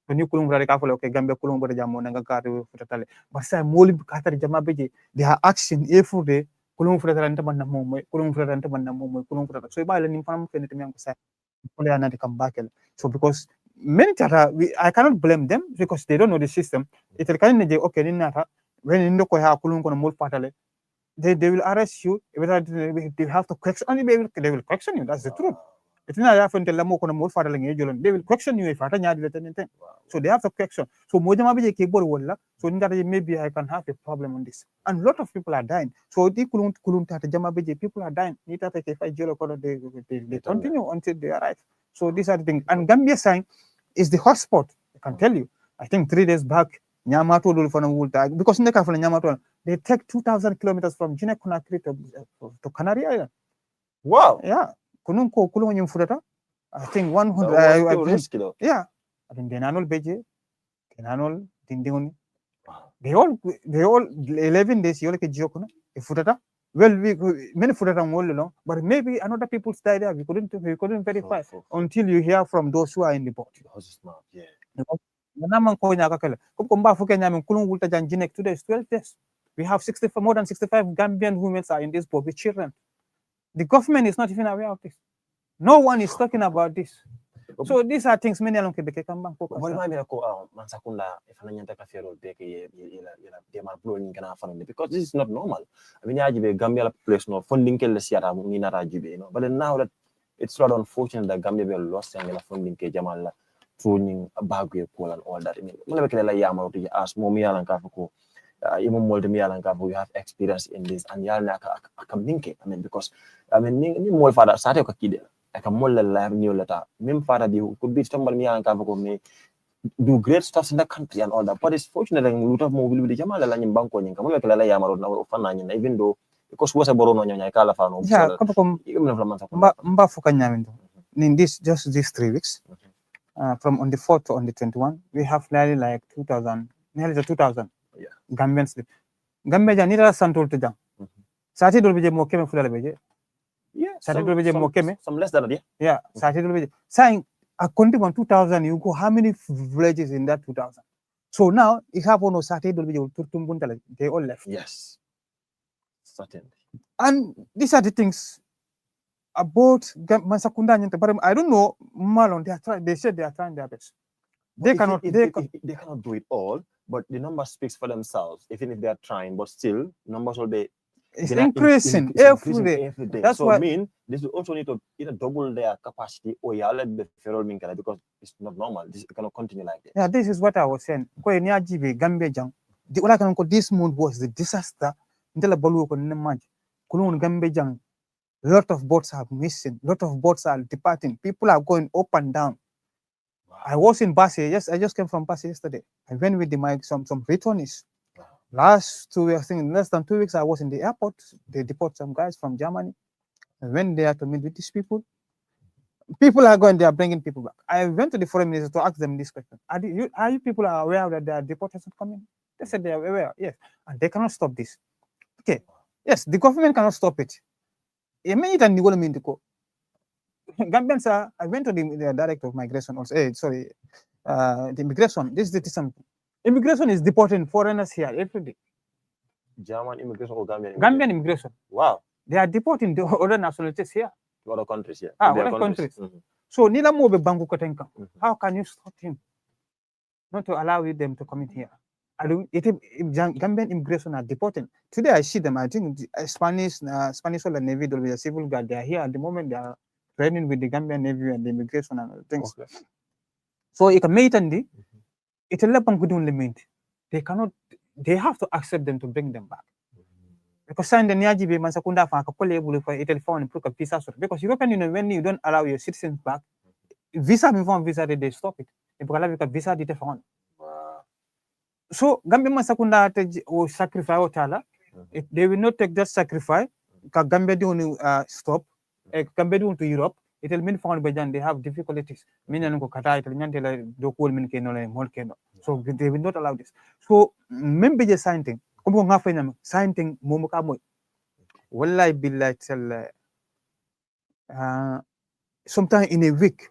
When you kulung rari kafole okay Gambia kulung bode jammo nanga katu futatale but say moli katari jama beje they are action every day kulung futatale nta banna moy kulung futatale nta banna moy kulung futatale so ba la nim fam fenete mi ko say kole anati kam bakel so because many tata I cannot blame them because they don't know the system it can ne okay ni nata when ndo ko ha kulung kono mol fatale they will arrest you they have to question and they will question you that's the truth. They will question you if so they have to question. So so maybe I can have a problem on this. And a lot of people are dying. So people are dying. They continue until they arrive. So these are the things. And Gambia sign is the hotspot. I can tell you. I think 3 days back, because they take 2,000 kilometers from Guinea Conakry to Canary Island. Wow. Yeah. I think 100. Risky though. Yeah. I think Denanol Beje, Denanol, Dindingoni. They all 11 days. You like a joke, Futata. Well, many Futata all along, but maybe another people died there. We couldn't verify until you hear from those who are in the boat. Yeah. naman ko nya kakele ko mba fuke nyamen kulun wulta jan jinek today is 12 days. We have more than 65 Gambian women are in this boat with children. The government is not even aware of this. No one is talking about this. So these are things many along Quebec can bank. Mansakunda if an nyanta ka ferol be ke yela dema blo ni kana fanande because this is not normal. I mean yaji be Gambia place no funding ke le siata ni na rajibe no. But now that it's not unfortunate that Gambia be lost and la funding ke jamal tuning bagwe ko and all that. I mean mo le ke la yama to as mo mi yalan ka ko even more mi yalan ka you have experience in this and yalla ka linke. I mean because I mean ni mo father sate ko kide like a mole live new letter. Mem father be could be somebody me and go me do great stuff in the country and all that. But it's fortunate that lot of more will be jamal la nyim banko nyim kamu kala la yamaro na fana nyina even though because was a borono nyanya kala fano. Yeah, mba fuka nyamindo. In this just these 3 weeks, from on the 4th to on the 21, we have nearly like 2,000 Gambian sleep. Gambia jani la santol to jang. Sati dol beje mo keme fulala beje. Yeah, some less than that. Yeah, saying according to 2,000, you go how many villages in that 2,000? So now it have no they all left. Yes, certainly. And these are the things about Mansakunda. But I don't know, Malon. They said they are trying their best. They cannot do it all, but the numbers speaks for themselves. Even if they are trying, but still numbers will be. It's increasing every day. That's so what I mean. This will also need to either double their capacity or let the federal minkala because it's not normal. This cannot continue like this. Yeah, this is what I was saying. This month was the disaster. A lot of boats are missing. A lot of boats are departing. People are going up and down. Wow. I was in Basel. Yes, I just came from Basel yesterday. I went with some returnees. Last 2 weeks, I think in less than 2 weeks, I was in the airport. They deport some guys from Germany. I went there to meet with these people. People are going, they are bringing people back. I went to the foreign minister to ask them this question. Are you people aware that there are deportations coming? They said they are aware, yes. And they cannot stop this. Okay, yes, the government cannot stop it. Gambians are, I went to the director of migration also, the immigration, this is the something. Immigration is deporting foreigners here every day. German immigration or Gambian immigration? Gambian immigration. Wow. They are deporting the other nationalities here. To other countries, yeah. Other countries. So, Nila Mobe Bangu Kotenka, how can you stop him? Not to allow them to come in here. Gambian immigration are deporting. Today I see them, I think Spanish or Navy, there will be a civil guard. They are here at the moment, they are training with the Gambian Navy and the immigration and things. Okay. So, it can make it's a limit. They have to accept them to bring them back. Because because European Union, when you don't allow your citizens back, visa they stop it. Visa so Gambia Masakunda or sacrifice or tala, they will not take that sacrifice. Gambia don't stop. Gambia don't to Europe. It will mean found by they have difficulties. So they will not allow this. So member just sign thing. Sign thing momuka wallahi billahi tell sometime in a week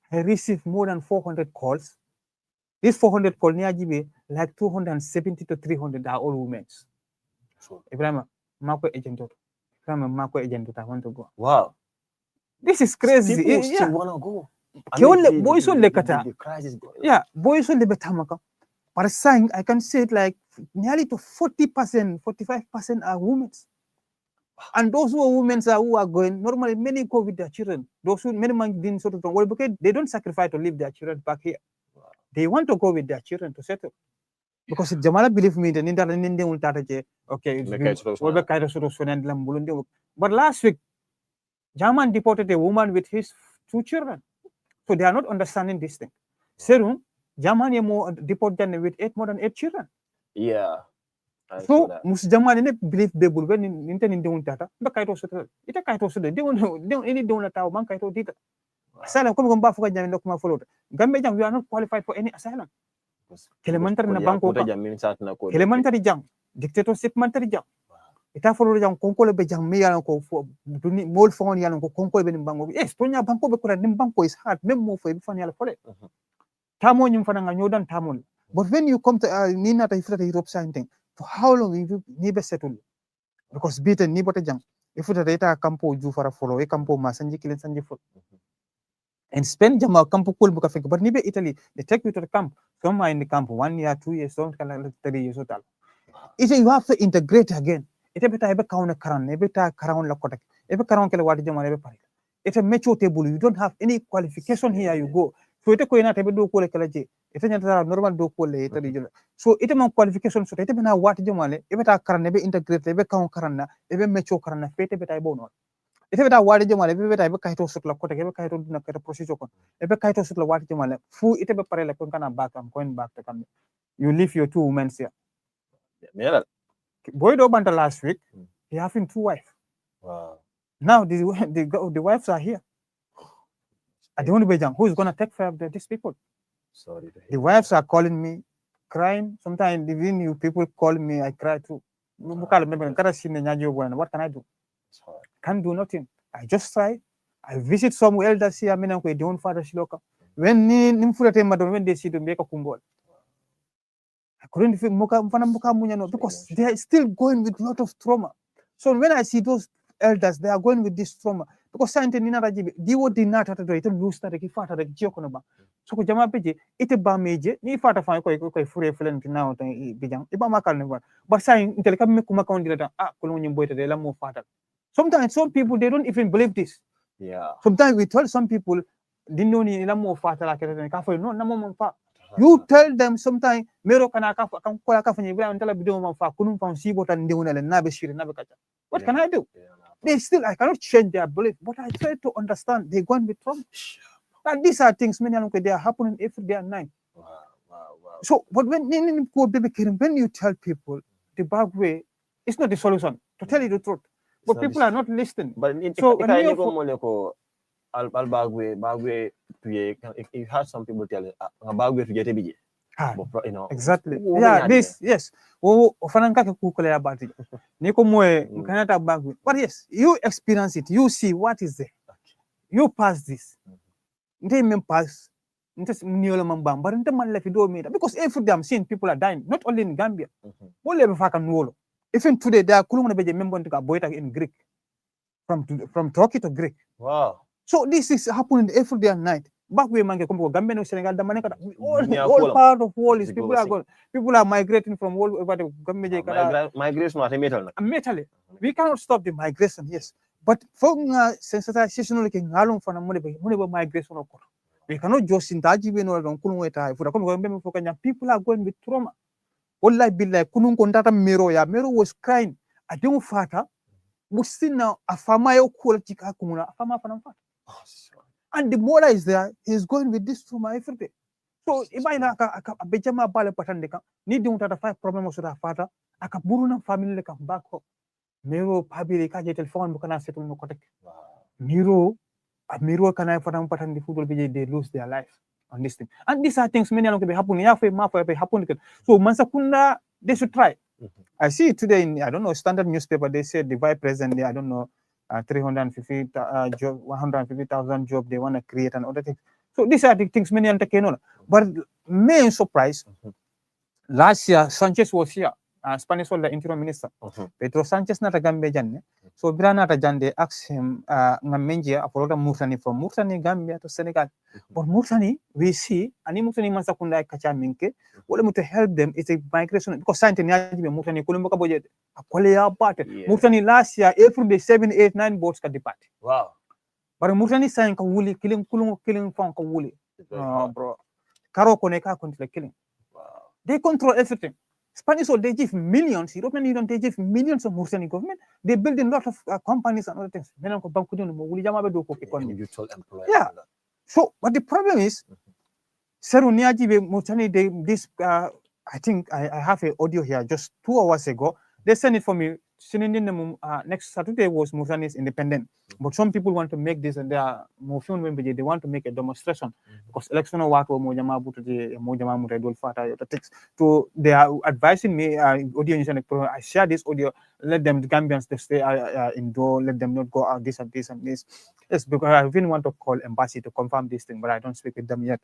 I receive more than 400 calls. These 400 calls like 270 to 300 are all women. So Ebrima Mako agent. Ebrima Mako agent I want to go. Wow. This is crazy. People still wanna go. Boys on the crisis going. Yeah, boys on the betamaka. But saying I can say it like nearly to 40%, 45% are women. And those who are women who are going, normally many go with their children. Those who many men didn't sort of well, because they don't sacrifice to leave their children back here. Wow. They want to go with their children to settle. Because Jamala believe me, the Ninda will okay, but last week, German deported a woman with his 2 children. So they are not understanding this thing. Serum, Germany more deported with more than 8 children. Yeah. So mus Germany believe they will when in the tata, but kaito settle. It a kaito settle. They don't any don't allow man kaito dita. Asylum come back for Jamaica no come follow. Gambia we are not qualified for any asylum. Elementary na banko. Elementary jam. Dictatorship elementary jam. Ita follow jam konkole be jam me yalan ko duni mol fon yalan ko konkole be bango. Yes, tonya banko be kula nim banko is hard même mo fo be fon yala fole. Tamo nyum fana nga nyodan tamol. But when you come to ni nata ifrata Europe sign thing, for how long you ni be settle? Because bite ni bote jang. Ifuta data campo ju fara follow, e campo ma sanji kilen sanji fol. And spend jama campo cool buka fake. But ni be Italy, they take you to the camp. Some are in the camp 1 year, 2 years, some can like 3 years total. You have to integrate again. Ite beta ebe kauna karan, ebe ta karan la kotak. Ebe karan kele wadi jama ebe pari. It's a mature table. You don't have any qualification here. You go. So ite ko ina tebe do ko le kala je. Ite nyata normal do ko le ite region. So ite man qualification so ite bena wati jama le ebe ta karan ebe integrate ebe kaun karan na ebe mature karan na fete beta ibo no. Ite beta wadi jama le ebe beta ebe kaito sut la kotak ebe kaito na kaito procedure kon. Ebe kaito sut la wati jama le fu ite be pare la kon kana back. I'm going back to come. You leave your 2 women here. Yeah. Boy do banta last week. He having 2 wives. Wow. Now the wives are here. I don't know who is going to take care of these people. Sorry. The wives are calling me, crying. Sometimes even you people call me, I cry too. What can I do? Can't do nothing. I just try. I visit some elders here. They don't father shiloka. When they see them make a kumbol. I couldn't feel because they are still going with a lot of trauma. So when I see those elders, they are going with this trauma because science nina rajibe diwo dinna tata do ite lose tata ki fata rek jio kono ba so ko jama beje ite ba meje ni fata fa ko fure felen na on bijang iba makal ne ba but sai intel kam me kuma kon dilata ko lo nyim boyta de la mo fata. Sometimes some people they don't even believe this. Yeah. Sometimes we tell some people dinno ni la mo fata la kete ka fa no na mo fa. You tell them sometimes mero kana ka kan ko ka fa ni bla on tala bido mo fa kunum fa si botan ndewna le na be shiri na be kacha. What can I do? They still, I cannot change their belief, but I try to understand. They're going with trauma. And these are things, many of them, they are happening every day and night. Wow. So, but when you tell people the back way, it's not the solution, to tell you the truth. But people are not listening. But so, you had some people tell bagwe to get a big. You know, exactly. Yeah, this, yes. Oh, but yes, you experience it, you see what is there. You pass this. They may pass. Because every day I'm seeing people are dying, not only in Gambia. Even today, there are members in Greek, from Turkey to Greek. Wow. So this is happening every day and night. Back way man come Gambia no Senegal the man all part of world is people are migrating from all over the Gambia. Migration at metal. We cannot stop the migration, yes. But for sensitization like ngalong for migration we cannot just in taji no don kunweta for Gambia for Kenya people are going with trauma. Wallahi billahi kunun kontata mero was crying. I don't fata busina afama yo kuotika kumuna afama fanam fata. And the mother is there, he's going with this trauma every day. So if I bejama bale patandeka, need to have 5 problems with her father, akaburu family come back home. Miro pabili kaje telephone bukana settle no kotek. Miro kana fatang patandi football they lose their life on this thing. And these are things many be happening. Happen. So Mansakunda, they should try. I see today in I don't know standard newspaper they said the vice president I don't know 150,000 job they want to create and other things. So these are the things many understand. But main surprise, last year Sanchez was here, Spanish was the interior minister. Pedro Sanchez nata Gambia janne. So Bira nata jande asked him ngamenje apoloda Murtani from Murtani Gambia to Senegal. But Murtani we see ani Murtani Mansakunda kacha minke wale to help them is a migration because science nyaji be Murtani kulumba ka boje akole ya part Murtani last year April the 7 8 9 boats ka depart. Wow. But Murtani saying ka wuli killing fon ka wuli. Bro. Karo koneka kontra killing. Wow. They control everything. Spanish they give millions. European Union they give millions of Murtani government. They build a lot of companies and other things. Yeah. So, but the problem is, this I think I have an audio here just 2 hours ago. They sent it for me. Next Saturday was Murtani's independent. But some people want to make this and they want to make a demonstration because election work so they are advising me audio I share this audio, let them the Gambians to stay indoor, let them not go out this and this and this. Yes, because I really want to call embassy to confirm this thing, but I don't speak with them yet.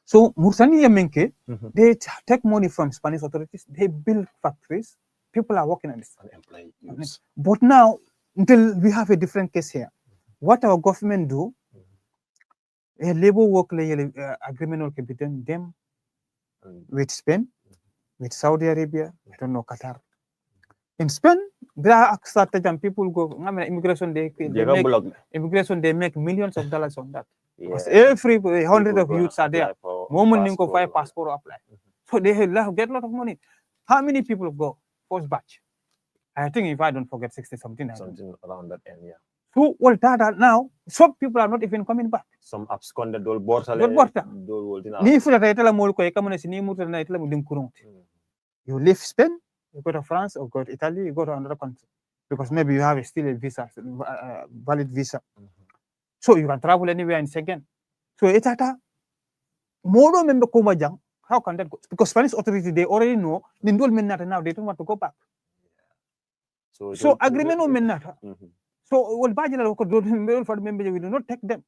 So Mauritania Menke, they take money from Spanish authorities, they build factories, people are working on this. But now, until we have a different case here, what our government do, a labor work agreement between them with Spain, with Saudi Arabia, I don't know, Qatar. In Spain, there are certain people go, immigration, they make millions of dollars on that. Because every 100 of youths are there. Moment you go 5 passport apply. So they get a lot of money. How many people go first batch? I think if I don't forget 60 something. Something around that end, yeah. So well that now, some people are not even coming back. Some absconded dol borta. You leave Spain, you go to France or go to Italy, you go to another country. Because maybe you have still a visa, valid visa. So you can travel anywhere in second. So it's more member Komajang. How can that go? Because Spanish authorities, they already know now they don't want to go back. So agreement no menata. So what Bajila we do not take them.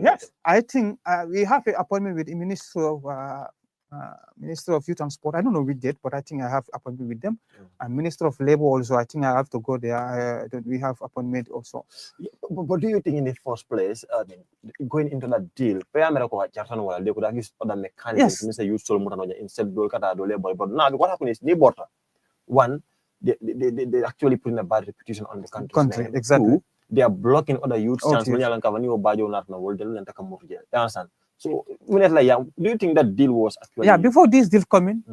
Yes, I think we have an appointment with the Minister of Youth and Sport. I don't know which date, but I think I have appointment with them. And Minister of Labor also, I think I have to go there. We have appointment also. Yeah, but do you think in the first place, going into that deal, they could have used other mechanisms, instead but now what happened is one, they actually putting a bad reputation on the country. Exactly. Two, they are blocking other youth chance. So, do you think that deal was actually... Yeah, before this deal coming,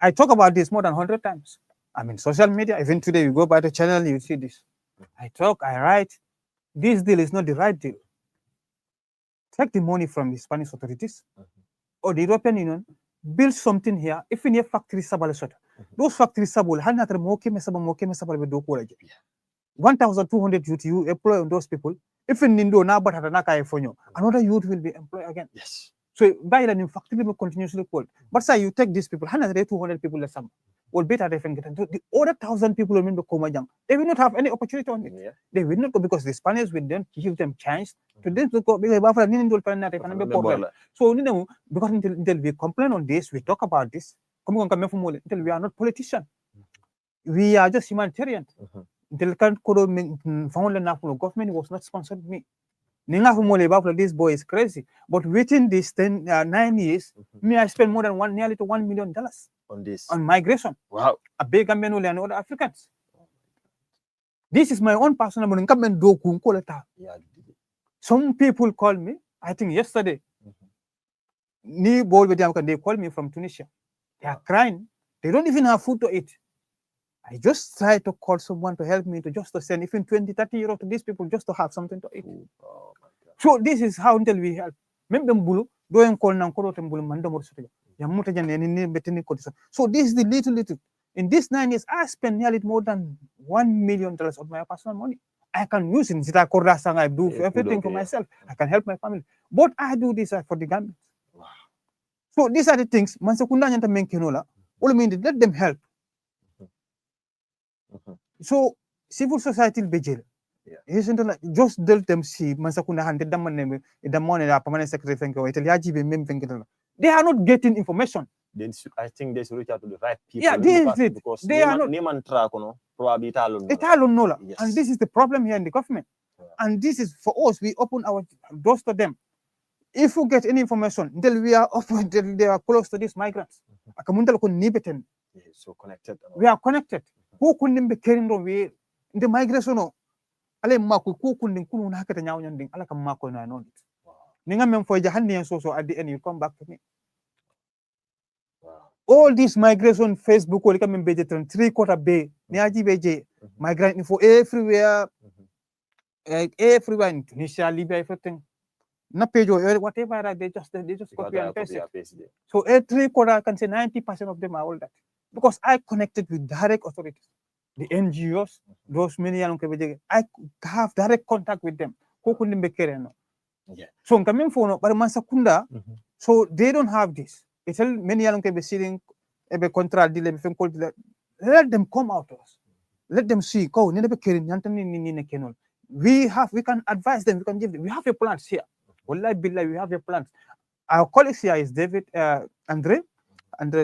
I talk about this more than 100 times. I mean, social media, even today, you go by the channel, you see this. I talk, I write. This deal is not the right deal. Take the money from the Spanish authorities or the European Union, build something here. If in a factory, those factories, 1,200 youth you employ on those people. If in Nindo na but another youth will be employed again. Yes. So by the factory will continuously called. But say you take these people, 200 people less some will better they can get the other 1,000 people remember Komajang. They will not have any opportunity on it. Yeah. They will not go because the Spaniards will then give them chance to them to go because so because until we complain on this, we talk about this. Until we are not politicians. We are just humanitarian. The government was not sponsored me. This boy is crazy. But within this 9 years, me I spent more than nearly to $1 million on this on migration. Wow. A big and other Africans. This is my own personal money. Some people call me, I think yesterday. They called me from Tunisia. They are crying. They don't even have food to eat. I just try to call someone to help me to just to send even 20, 30 euros to these people just to have something to eat. Oh my God. So this is how until we help. So this is the little. In these 9 years, I spent nearly more than $1 million of my personal money. I can use it. I do everything for myself. I can help my family. But I do this for the government. Wow. So these are the things. Let them help. So civil society will be jail. Just tell them see permanent secretary they are not getting information. Then I think they should reach out to the right people. Yeah, because they are not. Probably yes. And this is the problem here in the government. Yeah. And this is for us. We open our doors to them. If we get any information, until we are open, they are close to these migrants. So connected. We are connected. Who couldn't be carrying the migration? Ale mako ku kundin kunu na hakata nyawo nyanding ala kam mako na non it. Ninga mem for jahandi so at the end you come back to me. Wow. All this migration Facebook will come in Bejetron 3/4 bay niaji beje migrant info everywhere everywhere in Tunisia, Libya, everything. Na page whatever they just copy and paste it. So 3/4 can say 90% of them are all that because I connected with direct authorities. The NGOs, those many I have direct contact with them. Yeah. So so they don't have this. It's many be sitting let them come out to us. Let them see. We can advise them, we can give them. We have a plant here. Wallahi billahi, we have a plan. Our colleague here is David, Andre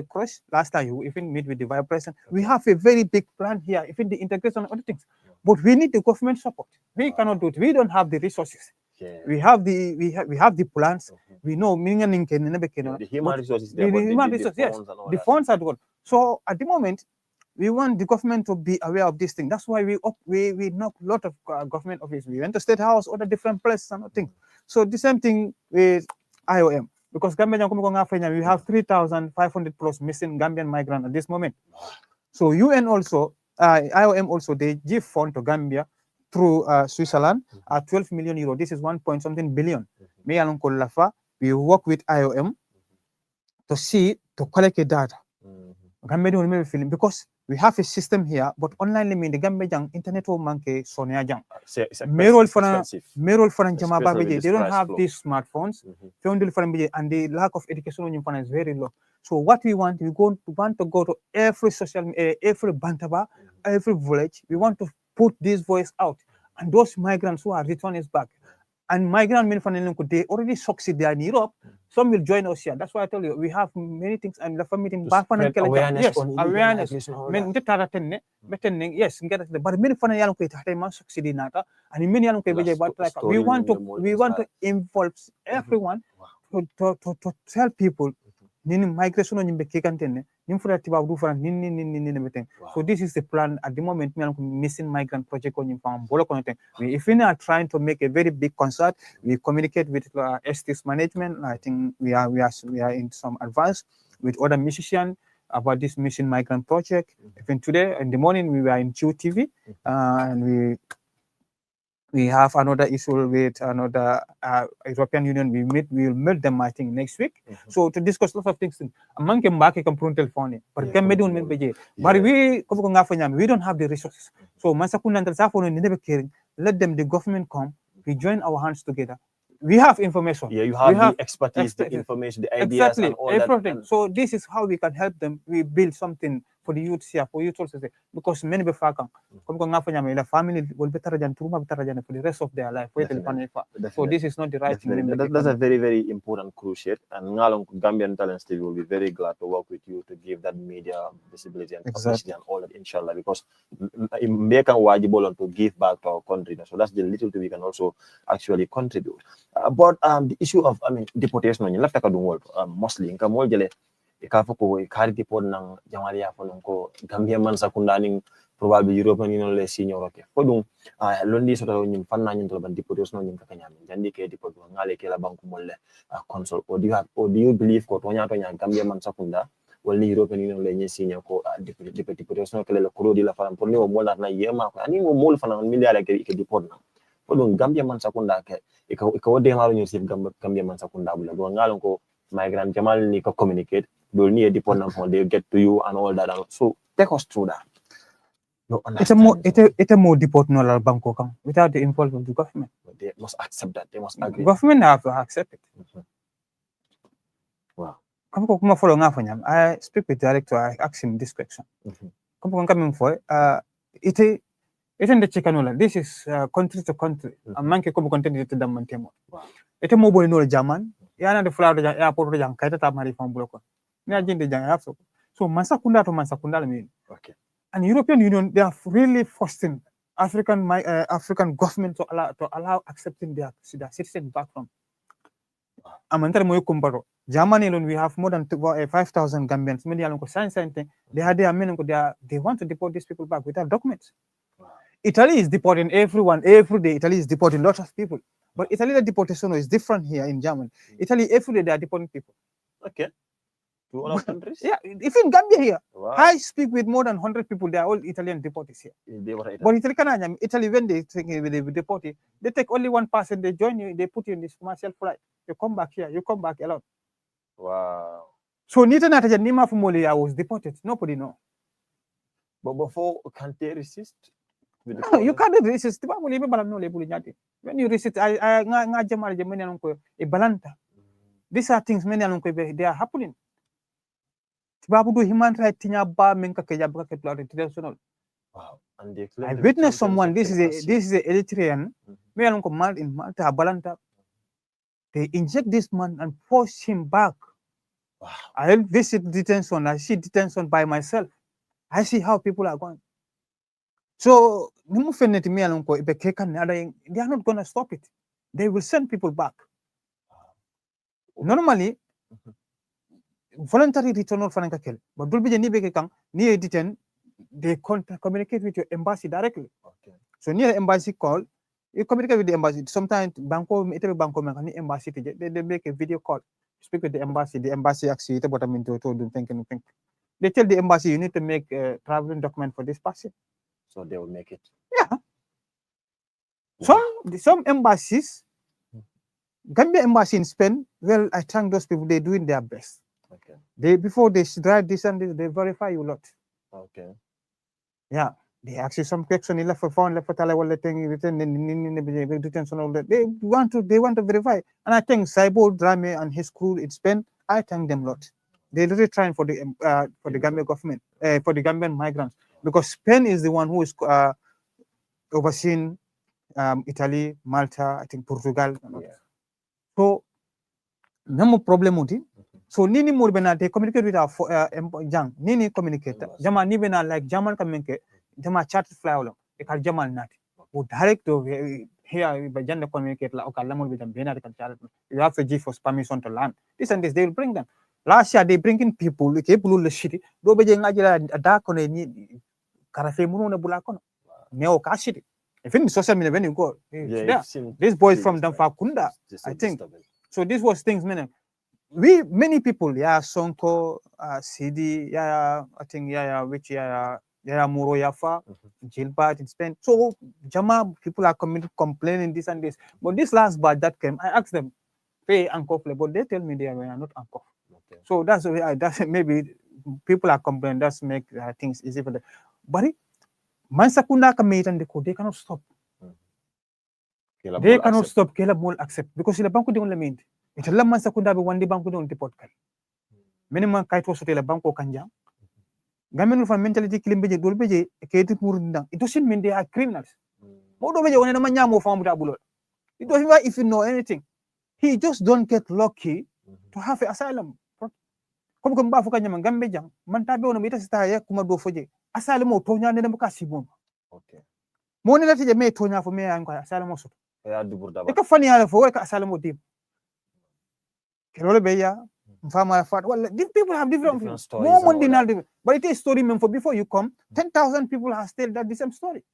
Crush. Last time you even meet with the vice president. We have a very big plan here, even the integration and other things. But we need the government support. We cannot do it. We don't have the resources. We have the plans. We know the human resources there, the but human the resources, yes, funds and all the that. funds are good. So at the moment, we want the government to be aware of this thing. That's why we knock a lot of government offices. We went to State House, other different places and things. So the same thing with IOM, because Gambia we have 3,500 plus missing Gambian migrants at this moment. So UN also, IOM also, they give fund to Gambia through Switzerland at 12 million euro. This is 1.something billion. Me and Uncle Lafa, we work with IOM to collect the data. Gambia don't remember feeling because we have a system here, but online the Gambia jang internet wo manke Sonia jang. Merol for Jama Babeje, they don't have these smartphones. And the lack of education is very low. So what we want to go to every social, every bantaba, every village. We want to put this voice out, and those migrants who are returning back. And migrant men they already succeed there in Europe. Some will join us here. That's why I tell you we have many things and the family awareness. Yes, awareness. Men yes, but many fun yalong ko succeed in that. And many yalong ko we want to involve everyone to tell people migration on so this is the plan at the moment. Missing migrant project on if we are trying to make a very big concert, we communicate with ST's management. I think we are in some advance with other musicians about this missing migrant project. Even today in the morning we were in QTV and we have another issue with another European Union. We will meet them, I think, next week. So to discuss lots of things. Among them, back a phone. But we don't have the resources. So let them, the government come. We join our hands together. We have information. Yeah, you have the expertise, the information, the ideas, and all everything. that. So this is how we can help them. We build something for the youth here, for youth also, because many be fakang. The family will be for the rest of their life. So this is not the right thing. That's a very, very important crucial. And Gambian Talents TV will be very glad to work with you to give that media visibility and publicity and all that, inshallah, because make a wajibol to give back to our country. So that's the little thing we can also actually contribute. But the issue of, deportation, you left mostly in Kamol ikafoko ikari deport nang jamalia ko Gambia man sakunda ning probably European Union le senior ke fodum londi soto nyim fanna nyim to ban deportation nyim ka nyam jandi ke deport ngale ke la banku molle console or do you believe ko tonya Gambia man sakunda wala European Union le nyi senior ko deportation ke le ko di la faram pour ni mo mola na yema ko ani mo mol fana milliard ke deport na fodum Gambia man sakunda ke ko de ngalo nyi sif Gambia man sakunda bula do ngalo ko migrant jamal ni ko communicate they'll need a dependent phone, they'll get to you and all that. So take us through that. It's a more deportation Bangkok without the involvement of the government. But they must accept that. They must agree. Government have to accept it. Wow. I speak with the director. I ask him this question. Coming for it in the chicken. This is country to country. A monkey come continue to them. It's a mobile no German. Yana the Florida airport yang kaita tamari from Bloko. So Mansakunda to Mansakunda mean. Okay. And European Union, they are really forcing African government to allow accepting their citizen back from. Germany alone, we have more than 5,000 Gambians. Many alone they want to deport these people back without documents. Italy is deporting everyone every day. Italy is deporting lots of people. But Italy, the deportation is different here in Germany. Italy, every day they are deporting people. Okay. To other countries? Yeah, even Gambia here. Wow. I speak with more than 100 people. They are all Italian deportees here. But Italy, when they deport you, they take only one person. They join you. They put you in this commercial flight. You come back here. You come back alone. Wow. So I was deported. Nobody know. But before, can't they resist? No, you can't resist. When you resist, these are things many they are happening. Wow. And I witnessed someone. This is a Eritrean. In Malta, Balanta. They inject this man and force him back. Wow. I visit detention. I see detention by myself. I see how people are going. So they are not going to stop it. They will send people back. Normally, voluntary return of Fanaka but Dulbija Nibekang, near detain, they communicate with your embassy directly. Okay. So near embassy call, you communicate with the embassy. Sometimes Banco embassy, they make a video call. Speak with the embassy actually what I mean to think. They tell the embassy you need to make a traveling document for this person. So they will make it. Yeah. Some embassies, Gambia embassy in Spain, well, I thank those people, they're doing their best. Okay. Before they write this and this, they verify you a lot. Okay. Yeah. They ask you some question, left for phone, left for thing, written detention, all that. They want to verify. And I think Ebrima Drammeh and his crew in Spain, I thank them a lot. They're really trying for the Gambian government, for the Gambian migrants, because Spain is the one who is overseeing Italy, Malta, I think Portugal. Yeah. So, no problem with it. So, nini more bena they communicate with our jang, nini communicate. Jama ni bena like German communicate, jama chat fly along. Ekal German nati. Wo direct to here by janda communicate la okal lamol bidam bena kan chat. You have to give for permission to land. This and this they will bring them. Last year they bring in people, like people the city. Do be ngajira adakone ni karafe munu na bulakono. Neo kashiri. If in social media when you go, this boy from Damfakunda, I think. So this was things, many people, Sonko, CD, I think, Muro Yafa, Gilbert in Spain. So Jama, people are complaining this and this. But this last batch that came, I asked them, pay uncoupled, but they tell me they are not uncoupled. Okay. So that's maybe people are complaining, that's make things easy for them. But Mansakunda and they cannot stop. They cannot stop. Kela mol accept because sila banko di on lamint. Ito lang Mansakunda be wandi banko di on tipot kan. Minimum kahit was sila banko kanjang. Gamen from mentality kilimbeje dolbeje keti murundang. It doesn't mean they are criminals. Mo do beje one naman niya mo famu da bulot. It doesn't matter if you know anything. He just don't get lucky to have an asylum. Comme comme ba fuka nyama gambe jang man tabe wono mita staya kuma do foje asali mo tonya ne mo kasibon. Okay. Mo ne lati je me tonya fo me an ko asali mo so. Ya dubur daba. E ka fani ala fo ka asali mo dim. Kero be ya mfama fa wala these people have different stories. No one dinal different. But it is story men for before you come 10,000 people have still that the same story.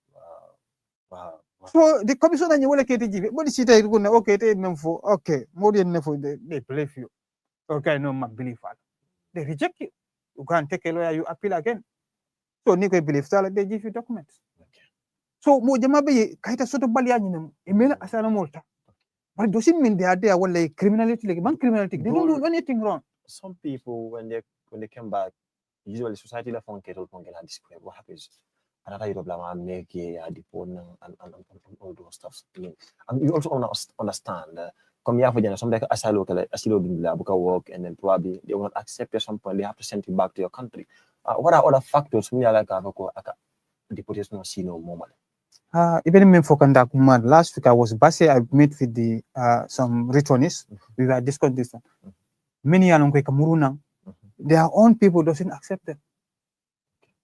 Wow. So the commission and you will get it. But the city go okay te men for okay more than ne for they believe you. Okay no man believe that. They reject you. You can take a lawyer, you appeal again. So Nico believe that they give you documents. Okay. So mo jama be kaita soto balia nyinem email asala molta. But it doesn't mean they are there like criminality like criminality. They don't do anything wrong. Some people when they come back, usually society la fon ketol pon gela describe what happens. Another you blama make deport and all those stuff. And you also understand come here for general, some like asilo buka work and then probably they will not accept at some point. They have to send you back to your country. What are other factors we like deportation or see no moment? Even me for conduct last week I was busy. I met with the some returnees. We were discussing this. Many are Kamuruna. Their own people doesn't accept them.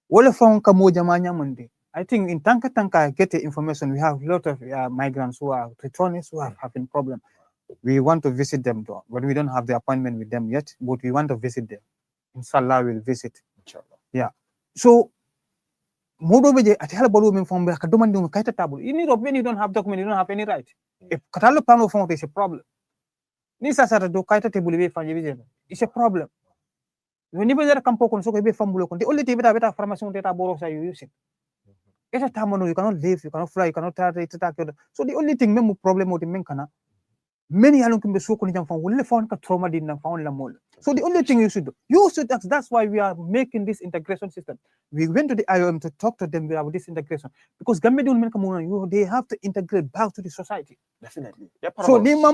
All of them Monday. I think in Tanka get the information. We have a lot of migrants who are returnees who are having problems. We want to visit them though, but we don't have the appointment with them yet. But we want to visit them. Inshallah, we'll visit. Inshallah. Yeah. So, Modobeje at Halabalu from Kadumandu Kaita Tabu. In Europe, when you don't have document, you don't have any right. If Katalo Pano phone is a problem. Nisa Sarado Kaita Table from it's a problem. When you better come poke on so be fambulo, the only thing better pharmaceutical data boros are you using. It's a tamano, you cannot live, you cannot fly, you cannot attack. So the only thing memo problem with the menkana. Many along can be so content from will found trauma didn't found la mole. So the only thing you should do, that's why we are making this integration system. We went to the IOM to talk to them about this integration because they have to integrate back to the society. Definitely. So Nima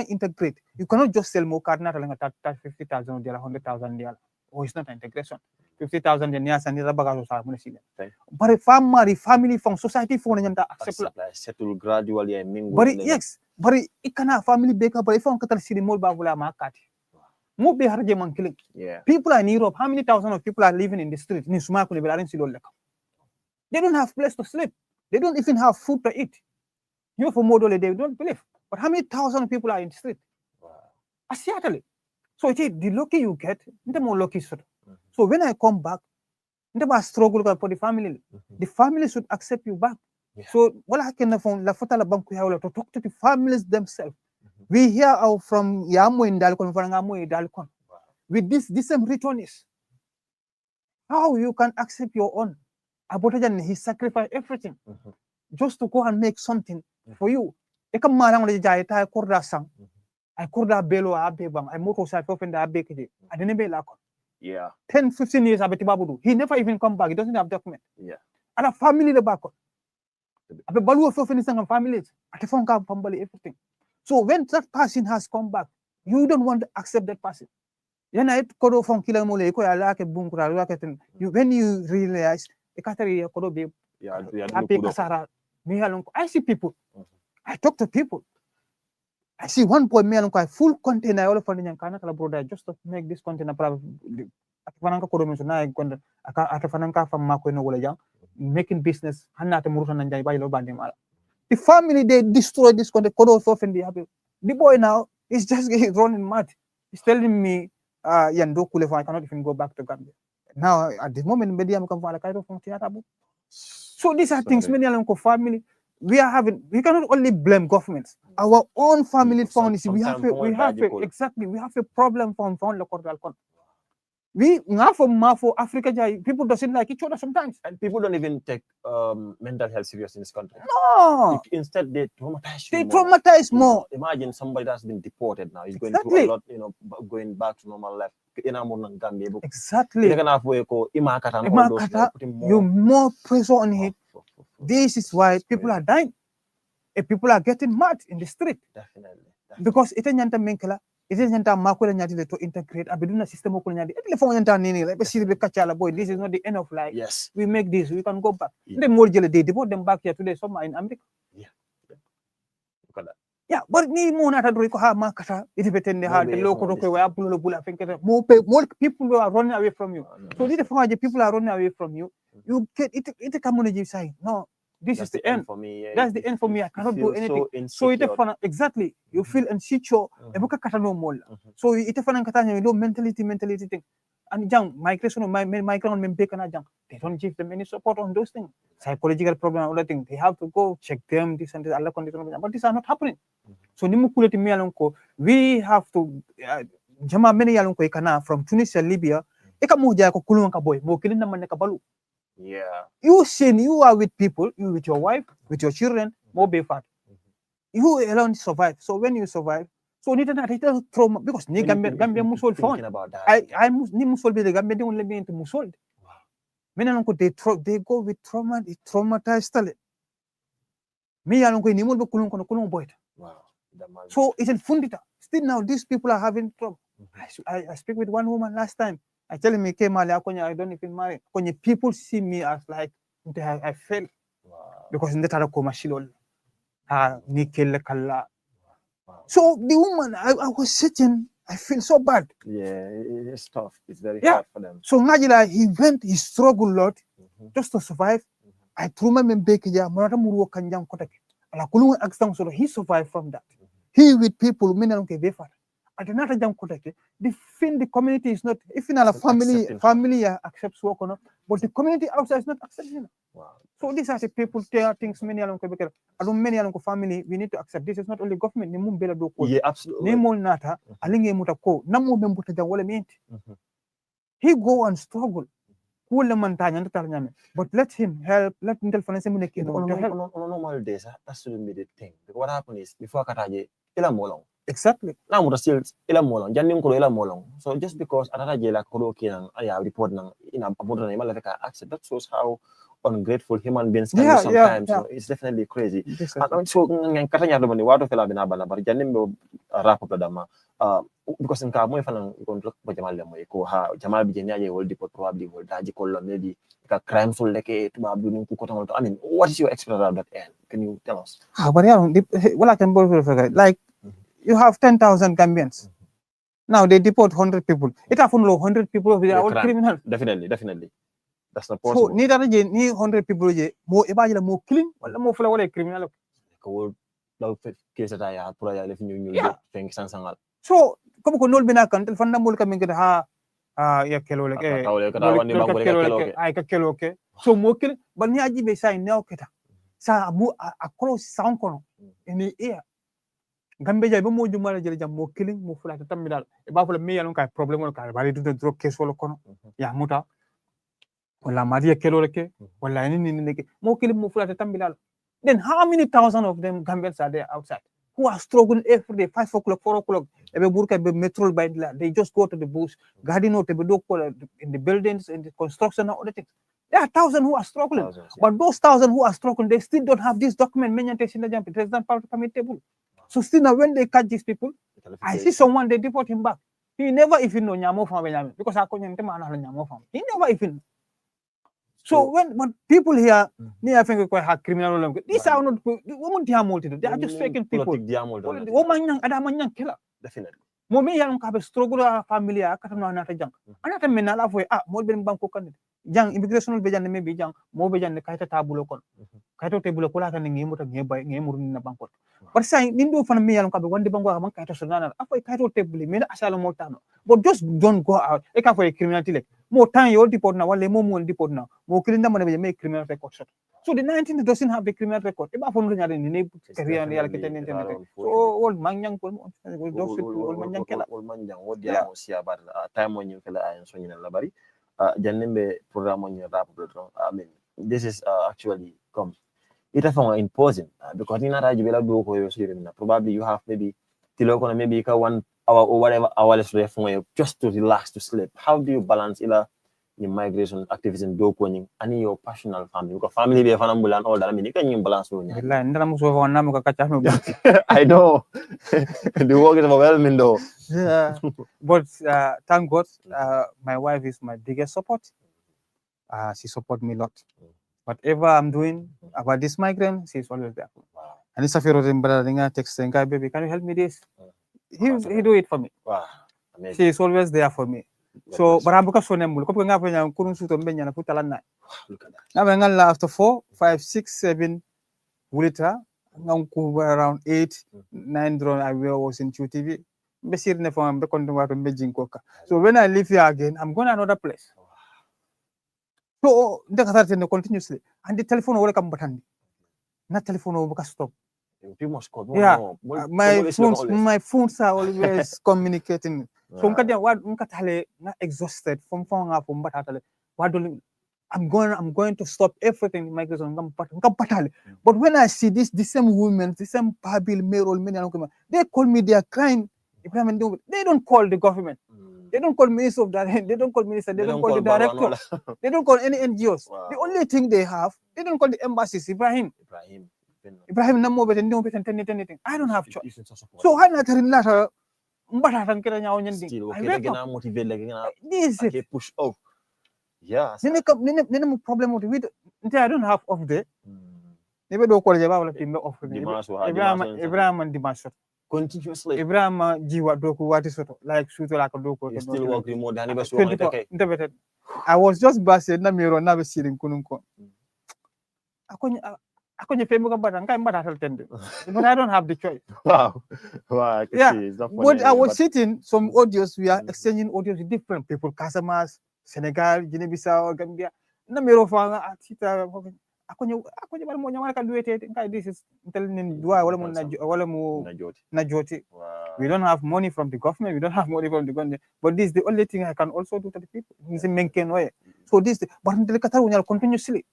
integrate. You cannot just sell more card, not 50,000 or 100,000. Oh, it's not integration. 50,000 years and but a family from society for accept settle gradually and mingle. But yes, bari ikana family beka bari fon katal siri mol ba bula makati mo be harje man killing. People are in Europe, how many thousands of people are living in the street ni suma ko be larin silol leka. They don't have place to sleep, they don't even have food to eat. You for model they don't believe, but how many thousands of people are in the street? Asiatale. So it is the lucky you get, the more lucky sort. So when I come back, the struggle for the family should accept you back. So what I can from la fota la banku ya to talk to the families themselves. We hear out from Yamu in Dalcon, Farangamu in Dalcon. With this same returnees. How you can accept your own? Abotajan, he sacrificed everything just to go and make something for you. Eka marang le jayta korda sang. I korda belo abe bang. I moto sa fofenda abe kidi. I didn't be like 10, 15 years abeti babudu. He never even come back. He doesn't have document. And a family the back. Abe balu of sang families. Ate fonka pambali everything. So when that person has come back, you don't want to accept that person. When you realize I see people. I talk to people. I see one boy full container all of a just to make this container making business. The family they destroy this container. The boy now is just running mad. He's telling me I cannot even go back to Gambia. Now at the moment so these are things many family we cannot only blame governments. Our own family found we have a problem from local. We for Africa, people doesn't like each other sometimes. And people don't even take mental health serious in this country. No. Instead, they traumatize you. They traumatize more. Imagine somebody that's been deported now. He's going through a lot, going back to normal life. Exactly. You more pressure on it. This is why people are dying. And people are getting mad in the street. Definitely. Because it isn't to integrate a system of this is not the end of life. Yes. We make this, we can go back. They deport them back here today, somewhere in America. Yeah, but ni mo na tadori ko ha makata itibetende ha the local ko wa bulo bula fenkete more people are running away from you. So the people are running away from you. You get it community say no, this is the end for me. That's the end for me. I cannot do anything. So it exactly you feel insecure. Ebuka kata no more. So it katanya no mentality thing. And young migration of migrant they don't give them any support on those things. Psychological problem, all that thing. They have to go check them, this and this, Allah condition, but these are not happening. So we have to jama many yalonko ikana from Tunisia, Libya. Yeah. You are with people, you with your wife, with your children, more be fat. You alone survive. So when you survive, so need to trauma because Gambia musol phone. I musol be the Gambia they only be into musol. They go with trauma, they traumatize tale. Me alonko ni mulbo kulung boy. Wow. So it's a fundita. Still now these people are having trouble. I speak with one woman last time. I tell me I don't even marry. When people see me as like I fail. Because in the Tarako Mashilol. Nikel Kala. So the woman, I was sitting, I feel so bad. Yeah, it's tough. It's very hard for them. So Najila, he struggled a lot just to survive. I threw my Mbekija, Maramuru Kanjam Kotak. And he survived from that. He with people, at another jam Kotak, the community is not, if in a family accepts work or not, but the community outside is not accepting. Wow. So these are the people tell things many along Quebec. Many along family, we need to accept this is not only government, yeah, absolutely. He go and struggle. But let him help, let him tell normal days, that shouldn't be the thing. Because what happened is before Kataje, exactly. Now still so just because another jail like report accept, that shows how ungrateful human beings can be sometimes. So it's definitely crazy. So katanya do watu fela binabana bar janimbe wrap up dama because in mo fana gonlo ba jamal le moy ko ha jamal bi jenya will deport probably will daji ko maybe ka crime sul leke tuba bi ko I mean what is your experience about that end? Can you tell us? But well, I can like you have 10,000 Gambians. Now they deport 100 people. It happened 100 people. They are all criminals. Definitely. That's not So possible. neither ni 100 people more ibajila more killing wala more fula wala criminal. Ko law case ta ya pura ya lef ñu feng sansangal. So comme ko nol bina kan telefon na mul kam ngada ha ya kelo lek ay ka kelo ke so mo kil ban ni ajibe say new keta sa mu akolo sound kono ini iya gambe jay ba mo jumala jere jam mo killing mo fula tammi dal e ba fula mi yalon kay problème ko bari du drop case wala kono ya muta wala maria kelo leke wala ni leke mo killing mo fula tammi dal. Then how many thousands of them Gambians are there outside who are struggling every day, 5 o'clock, 4 o'clock? They just go to the bush, garden in the buildings, in the construction, and other things. There are thousands who are struggling, but those thousands who are struggling, they still don't have this document. So still now, when they catch these people, I see someone, they deport him back. He never even know Nyamo from Benjamin because he never even. So when people here, I think we quite have criminal. These are not women. They are just faking people. Definitely. Momi yang kabe struggle family akata na jang. Anata menala fo mo ben banko kan. Jang immigration be jang me be jang mo be jang kayta tabulo kon. Kayto tebulo ko la kan ngi muta ngi bay ngi murni na banko. But say nindo fan me yang kabe wandi banko man kayto sonana afoy kayto tebuli me asala mo tano. But just don't go out. E ka for criminality like mo tan yo deport na wale mo deport na. Mo kilinda mo be criminal record shot. So the 19 doesn't have the criminal record. Iba fo nyare ni career ni ala keten internet. So all manyang ko all manyang kela. All manyang wodi amo sia bar time mo ñu kala ay so ñu la bari. Jannembe programme ñu rap I mean this is actually come ita fa imposing because in ara jibela do ko yo sire na probably you have maybe tiloko na maybe ka 1 hour or whatever hour less just to relax to sleep. How do you balance ila your migration activism do ko ni ani your personal family because family be fana mbulan all that I mean can you balance no nya wallahi ndara muso fa na ko kacha no I know the work is overwhelming though. Yeah, but thank God my wife is my biggest support. She support me a lot. Whatever I'm doing about this migrant, she's always there. Wow. And it's a fear of him, brother, text saying, baby, can you help me this? He do it for me. Wow. Amazing. She is always there for me. So, but I'm because so nemul. Ko nga fa nyam kurun suto mbenya na putalan na. Look at that. Na ngala after 4, 5, 6, 7 wulita nganku around 8, 9 drone I was in QTV. Besir ne fa mbe kontu wa mbe jinkoka. So when I leave here again, I'm going to another place. So they can continuously, and the telephone will come button. Not telephone will stop. You must call. Yeah, my phones are always communicating. So I'm exhausted from phone up from battle. I'm going to stop everything in migration. But when I see the same women, the same Babil, Merol, they call me, they are crying. They don't call the government. They don't call minister of that. They don't call minister. They don't call the director. They don't call any NGOs. Wow. The only thing they have, they don't call the embassies. Ibrahim. Namo anything. I don't have choice. So why not relate? This is it. Push off. Yeah. Problem with I don't have off day. Never do call the off. Ibrahim and Dimash. Continuously. Ebrima jiwa doku wati soto like shoot like a doku. You still work remote than okay. I was just busted na miro na besiring kununko. Akonye femu kabata nkai mbata tende. But I don't have the choice. Wow. Wow, I can see. It's not funny, but I was sitting some audios, we are exchanging audios with different people, Casamas, Senegal, Guinea-Bissau, Gambia. Na miro fa atita akonye bal mo nyama ka duete nkai this is telling dua wala mo najoti. We don't have money from the government, we don't have money from the government, but this is the only thing I can also do to the people in the maintain way. So this but the kata unyal continuously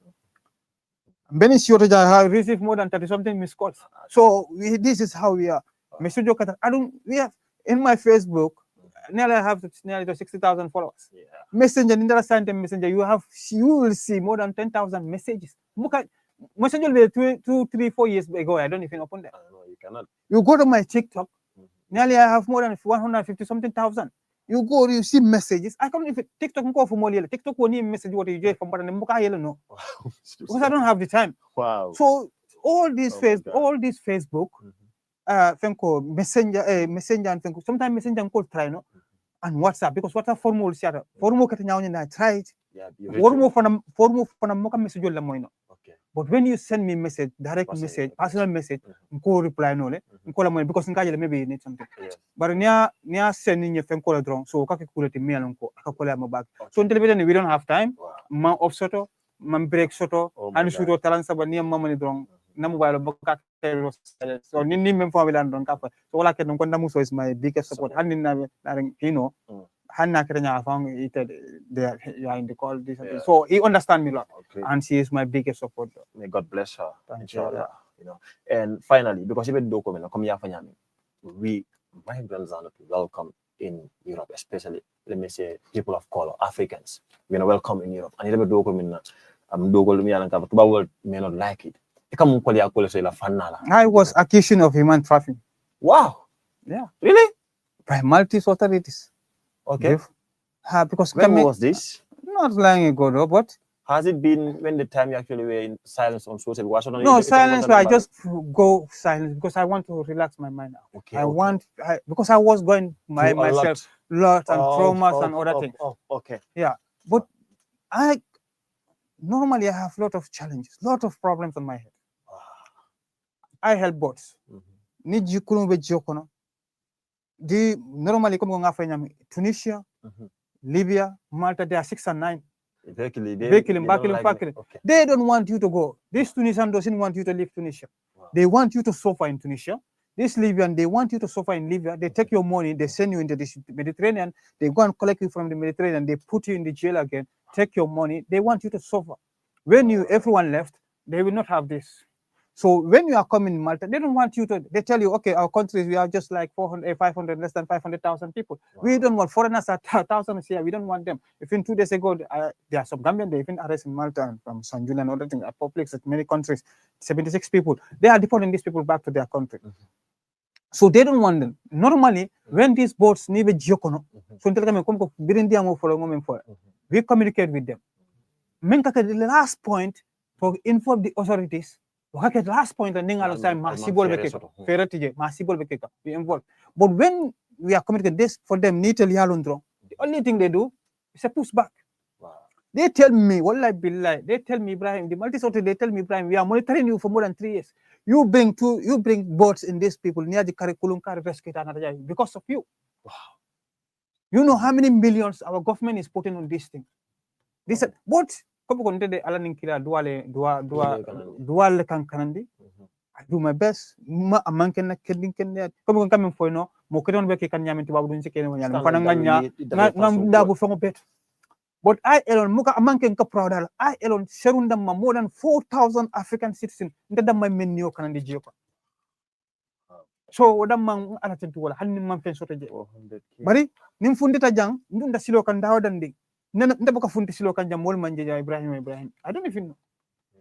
Benin Siotoja have received more than 30 something missed calls. So this is how we are. Message kata we have in my Facebook nearly have nearly 60,000 followers. Yeah. Messenger, Messenger, you will see more than 10,000 messages. Messenger will be 2, 3, 4 years ago. I don't even open that. No, you cannot. You go to my TikTok, nearly I have more than 150 something thousand. You go, you see messages. I can't even TikTok go for more. TikTok won't even message what you do from but no. Because I don't have the time. Wow. So all these Oh my God. all these Facebook, fenko messenger, messenger and fenko. Sometimes messenger call try no, and WhatsApp because WhatsApp formal siya. Formal kati nyaw na try it. Yeah, Formal for na moka message la mo no. Okay. But when you send me message, direct message, personal message, nko reply no le, nko la mo because nka jele maybe you need something. Yes. But niya send ni fenko la drong, so kaki kuleti me alonko, akakola mo back. So in television we don't have time. Wow. Ma off soto, man break soto, Oh my and sudo talan sa niya mama ni drong. Na mobile baka so ni mem family and don kafa. So wala ken ko namu so is my biggest support. Hanin na you know. Hanna Kenya found it there you are in the call this so he understand me a lot. Okay. And she is my biggest supporter. May God bless her. Thank you. Inshallah. You know. And finally, because even document come here for we migrants are not welcome in Europe, especially let me say people of color, Africans. We're not welcome in Europe. And even document may not like it. I was accused of human trafficking. Wow. Yeah. Really? By multi authorities. Okay. Because when was this? Not long ago, though, but has it been when the time you actually were in silence on social media? No, silence. I just go silent because I want to relax my mind. Okay. Because I was going myself lot and traumas and other things. Okay. Yeah, but I normally have a lot of challenges, lot of problems on my head. I help boats. Need you couldn't be normally come on Tunisia, Libya, Malta, they are 6 and 9. They don't want you to go. This Tunisian doesn't want you to leave Tunisia. Wow. They want you to suffer in Tunisia. This Libyan, they want you to suffer in Libya. They take your money, they send you into the Mediterranean. They go and collect you from the Mediterranean. They put you in the jail again, take your money. They want you to suffer. When everyone left, they will not have this. So when you are coming in Malta, they don't want you to, they tell you, okay, our countries, we are just like 400, 500, less than 500,000 people. Wow. We don't want foreigners at 1,000 here. We don't want them. Even 2 days ago, there are some Gambian, they even arrested in Malta and from San Julian and other things, publics at many countries, 76 people. They are deporting these people back to their country. So they don't want them. Normally, when these boats need a geocono, we communicate with them. The last point for inform the authorities. Last point and we involve. But when we are communicating this for them, the only thing they do is a pushback. Wow. They tell me, they tell me, Ibrahim, the multi-sorted, they tell me, Ibrahim, we are monitoring you for more than 3 years. You bring boats in these people near the curriculum because of you. Wow. You know how many millions our government is putting on this thing. They said, what? I do my best. But I alone, I alone, more than 4,000 African citizens. So, Bari, Nimfundita Jang, Nunda Silo can Dawdandi. Never funti silo kan jamol manja Ibrahim. I don't even know.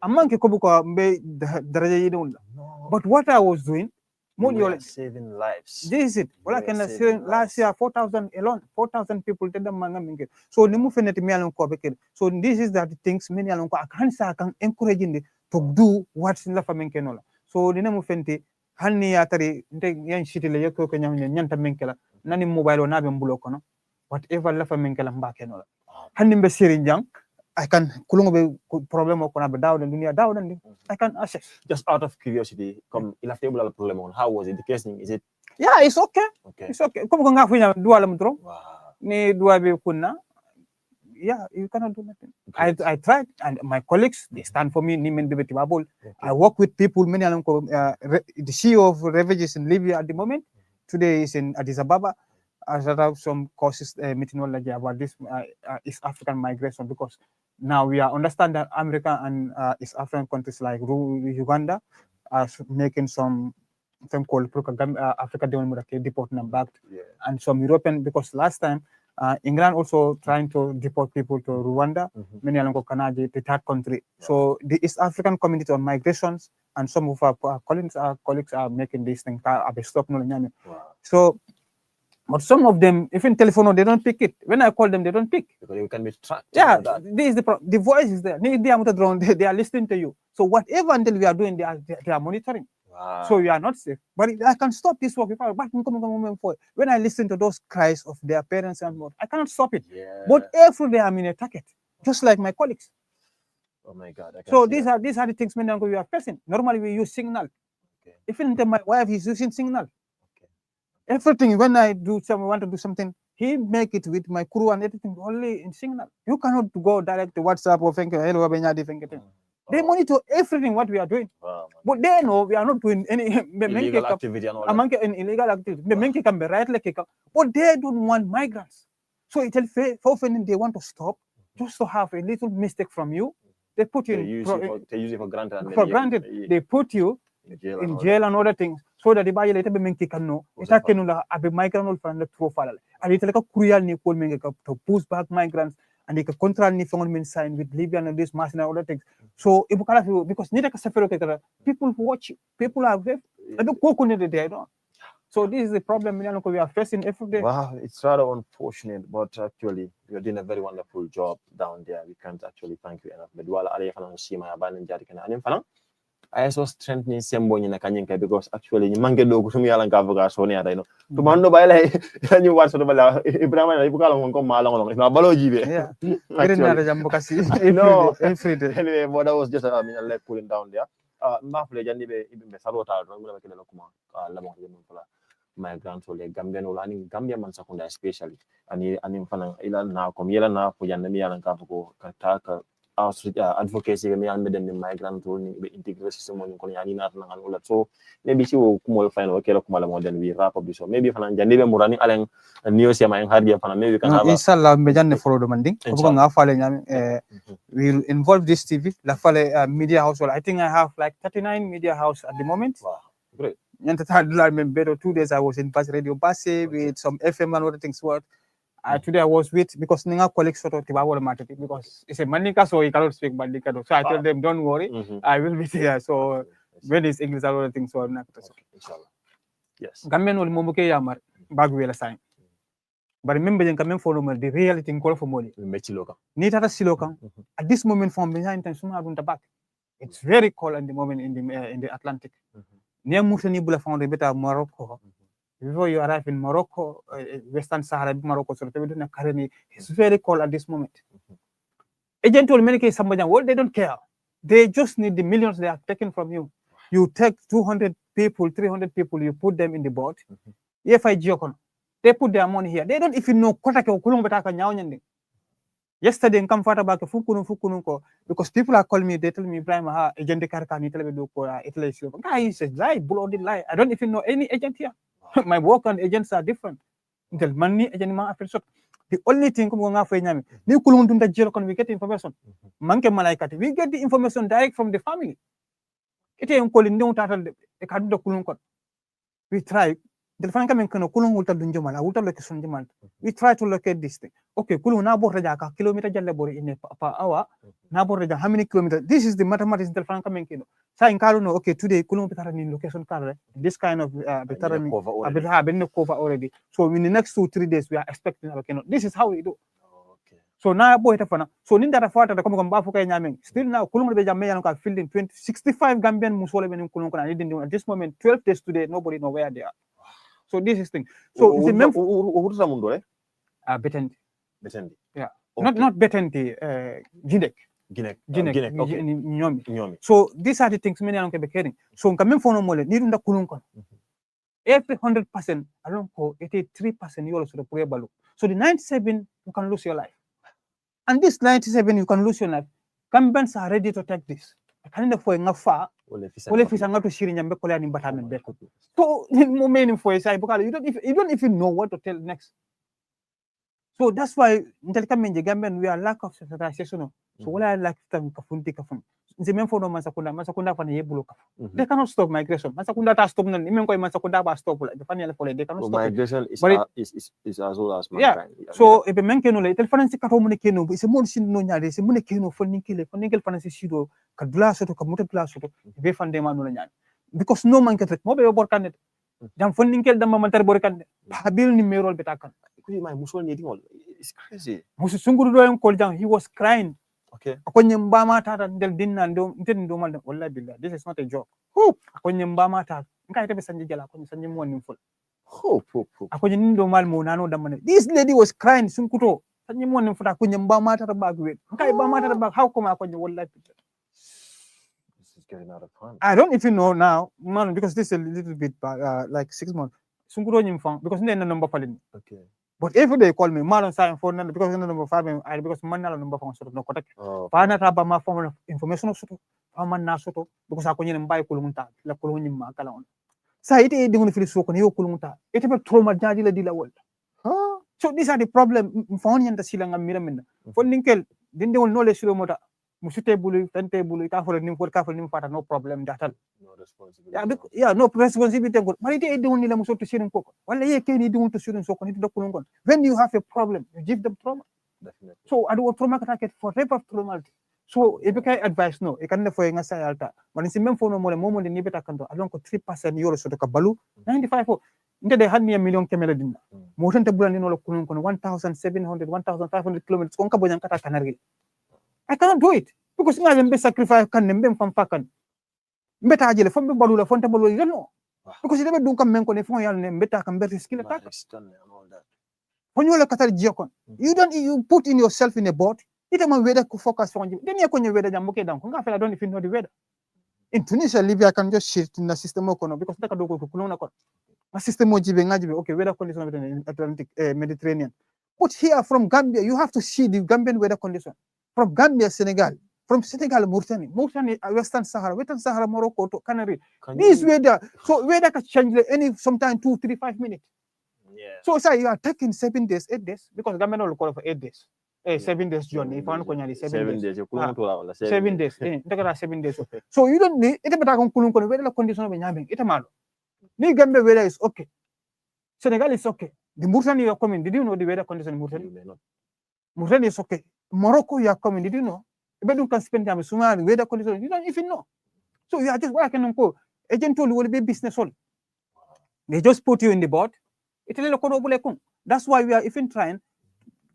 Amanke kobuko be daraja don't. But what I was doing, more saving lives. This is it. Well, I can say last year 4,000 alone, 4,000 people did the manga mingle. So nimu feneti me alon ko beke. So this is that things many alon ko can encouraging to do what's in la famenke nola. So nimu fenti hanni atari yan shiti le yako ko nyanta menkela nani mobile na be mbulo kono. Whatever la famenke la mbake nola. Hanimbe Sirinjang, I can problem I can access. Just out of curiosity, come problem. How was it? The casing, is it? Yeah, it's okay. It's okay. Yeah, you cannot do nothing. I tried, and my colleagues, they stand for me. I work with people, many the CEO of refugees in Libya at the moment. Today is in Addis Ababa. I set up some courses meeting about this East African migration, because now we are understand that America and East African countries like Uganda are making some thing called Africa deporting them back, and some European, because last time England also trying to deport people to Rwanda, many along Canada, the third country. So the East African community on migrations and some of our colleagues are making this thing. So But some of them, even telephone, they don't pick it. When I call them, they don't pick. Because you can be tracked. Yeah, this is the voice is there. They are listening to you. So whatever until we are doing, they are monitoring. Wow. So you are not safe. But I can stop this work. When I listen to those cries of their parents and more, I cannot stop it. Yeah. But every day I'm in a target, just like my colleagues. Oh my God. So these are the things we are facing. Normally we use signal. Okay. Even my wife is using signal. Okay. Everything when I want to do something, he make it with my crew and everything only in signal. You cannot go direct to WhatsApp or hello. They monitor everything what we are doing. Wow, But they know we are not doing any illegal activity and all that. Illegal activity. But they don't want migrants. So often they want to stop just to have a little mistake from you. They put you they use it for granted. And for granted. They put you in jail and other things. So that the buyer later be can know. It's a migrant or friend profile. And it's like a cruel Nicole to push back migrants. And they can control the phenomenon sign with Libyan and this mass and other things. So because people watch you, people are very so this is the problem we are facing every day. Wow, it's rather unfortunate, but actually you're doing a very wonderful job down there. We can't actually thank you enough. I saw strengthening Sembo in Kanyinka because actually you manage to go to me and Gavaga Sonia. I know. To Mando by you watch the Bala, Ebrima Drammeh come along. It's not Baloji. Yeah, no, every day. Anyway, but that was just a leg pulling down there. Mafle Janibe, even Salota, my grandfather, Gambian or running Gambian Mansakunda, especially. And in Fana, now, come here now for Yanamia and Kapuko, Kataka. Advocacy and the migrant integration system so maybe she will come find more than we wrap up this so maybe Murani Alan and New Sema and Hardia maybe we can have inshallah mejan follow the manding we'll involve this TV la fale media house. I think I have like 39 media house at the moment. Wow, great. And 2 days I was in Bas Radio Basse with some FM and other things. Today I was with because Ninga colleagues sort of because it's a Manika, so he cannot speak Manika. So I told them, don't worry, I will be there. So when it's English, other things, so I'm not. Inshallah. Yes. Gambian will Momuke Yamar, Baguela sign. But remember, you come for the reality in call for money. Nita Siloka. At this moment, from behind and back. It's very cold at the moment in the Atlantic. Near Mutanibula found a bit of Morocco. Before you arrive in Morocco, Western Sahara, Morocco, it's very cold at this moment. Agent told many cases, they don't care. They just need the millions they are taken from you. You take 200 people, 300 people, you put them in the boat. They put their money here. They don't even know. Yesterday, in Kamfata because people are calling me, they tell me, Ebrima, agent guy says, lie, bloody lie. I don't even know any agent here. My work and agents are different. The only thing we get information. We get the information direct from the family. We try. We try to locate this thing. Okay, kilometer in per hour. How many kilometers? This is the mathematics. Okay, today in location this kind of cover already. So in the next 2-3 days, we are expecting. This is how we do. So now, so Ninda Fata, the still now, fielding 65 Gambian Musola at this moment, 12 days today, nobody know where they are. So this is thing. So Betenti. Yeah. Okay. Not Betenti, Ginek. So these are the things many are caring. So coming for no more, need the Kulunkan. Every 100%, I don't call 83% you also the prayer balu. So the 97 you can lose your life. And this 97 you can lose your life. Gambians are ready to take this. I can't for enough far. So in you don't even know what to tell next. So that's why we are lack of sensitization. So what I like to they cannot stop migration. Stop they cannot stop migration is as well as mankind. Yeah. So if it's a more sin no nyade, it's a money keno for nickel fancy shido, kadula soto, kamuta glass soto, because no man can take mobile work on it. jam fondinkel dam man tar bor kan habil ni merol betakan Could you my muscle needing all? It's crazy. musu sunguru do en kol jam he was crying Okay. akonye mbama tata ndel dinna ndo nten ndo mal wallahi billah this is not a joke akonye mbama tata ngai tebe sanje jala akonye sanje mo woni ful akonye ndo mal mo nano damane this lady was crying sunkuto sanje mo woni futa akonye mbama tata bag wet ngai mbama tata bag how come akonye wallahi billah This is getting out of hand. I don't even know now man because this is a little bit like 6 months sunkuto nyim fang because nden number falling Okay. but if they call me malon sign for none because number 5 I because man nalo number fang sort no kotak pana taba ma form of information soto man na soto because akonye mbay kulunta la kulunyi ma kala on sa ite e dingo fili soko ne yo kulunta ite be trauma jaji la dila wol so these are the problem fon yanda sila ngam mira minna fon ninkel dinde wol knowledge silo mota musute bulu tante bulu ka fol nim fata no problem datal No responsibility. no responsibility ngol mari ite e dingo ni la musoto sirin koko wala ye keni dingo to sirin soko ni to kulun gon when you have a problem you give them trauma Definitely. so adu trauma ka take for type of trauma so if you advice no e kan defo nga sa alta man si même fono mo mo ni beta kanto alon ko 3% yoro so to ka balu 95 fo nde de hanni million kemela dinna mo tan te bulani no kunun kono 1700 1500 kilometers kon ka bojan kata kanargi I cannot do it because nga be sacrifice kan nembe fam fakan mbeta ajele fam be balu la fonta balu no because de be dun kam men ko ne fon yal ne mbeta kam be risk la tak fon yola katar jikon you put in yourself in a boat ite ma weather ko focus on then ya ko nye weather jam okay dan ko nga fela don't even know the weather in Tunisia Libya can just shift in the system ko no because taka do ko kulona ko a system mo jibe ngajibe okay weather condition in Atlantic Mediterranean but here from Gambia you have to see the Gambian weather condition from Gambia Senegal from Senegal Mauritania Western Sahara Morocco to Canary this weather so weather can change sometime 2 3 5 minutes so say you are taking 7 days 8 days because Gambia no call for 8 days 7 days journey if an ko nyali 7 days 7 days ndagara 7 days so you don't need ite bata kon kulun kono weather condition be nyame ite malo ni Gambia weather is okay Senegal is okay the Mauritania you are coming did you know the weather condition in Mauritania is okay Morocco you are coming did you know you can spend time suma weather condition you don't even know so you are just working on ko agent told will be business all they just put you in the boat itele ko do bule kun that's why we are even trying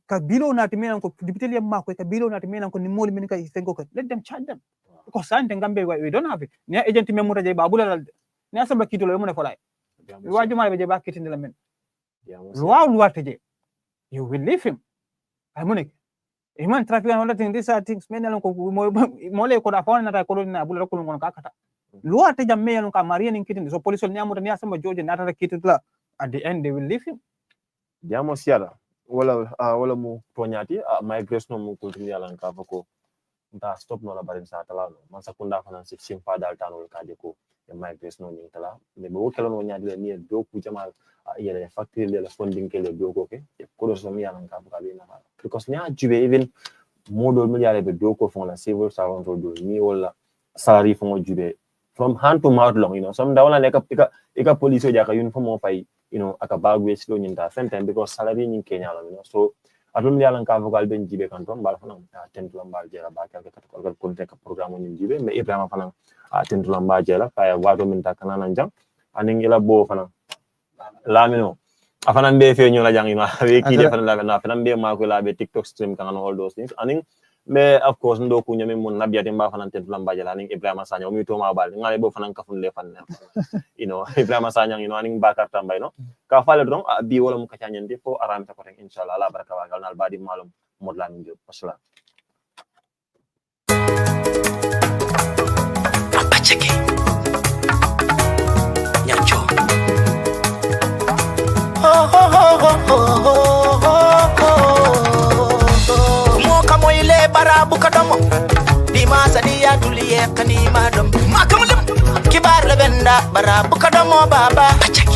ka bilo na timena ko dibiteli mako ka bilo na timena ko ni moli min ka ifengo ko let them charge them because sante ngambe we don't have it ni agent memuta je babula dal ni asaba kitolo mo ne folay waju mala be je ba kitinde la men wow luwate je you will leave him amunik iman traffic and all that these are things men ko mole ko da fawna ta ko na bula ko ngon ka kata luwate jam me ka mariya nin kitinde so police ni amuta ni asaba joje na ta kititla at the end they will leave him jamo siara wala mu tonyati migration mu kultumi yalan ka fako nta stop no la barin sa tala no man sakunda fanan si simpa dal tanol ka de ko e migration ni tala me bo kala no nyaadi ni do ku jamal yele factory le funding ke le do ko ke ko do so mi yalan ka fako be na because nya jube even modol mi yale be do ko fon la civil servant do ni wala salary fon jube from hand to mouth long some da wala eka police o jaka uniform o fay aka bagwe slow nyinta same time because salary nyin Kenya lo so atum yalan ka vocal ben jibe kan ton bal fanan tentulam bal jera ba quelque ko konte ka programme nyin jibe mais Ebrima fanan tentulam ba jera fa wato min ta kanana jang aning ila bo fanan lamino afanan be fe nyola jang we ki de fanan la fanan be ma ko la be TikTok stream kan all those things aning mais of course ndo ku nyame mun nabiyati mba fanan tentulam ba jera aning Ebrima Sanya mi to ma bal ngale bo fanan kafun le fan Ebrima Sanya aning bakar tambay no ka fale dron bi wala mu kacanyende fo aramta ko tan inshallah la baraka wa gal nal badi malum modla min job wassalam apacheke nyancho mo kamoyle barabu kadomo di masa dia tuliye kanima dom makamulum kibar le benda barabu kadomo baba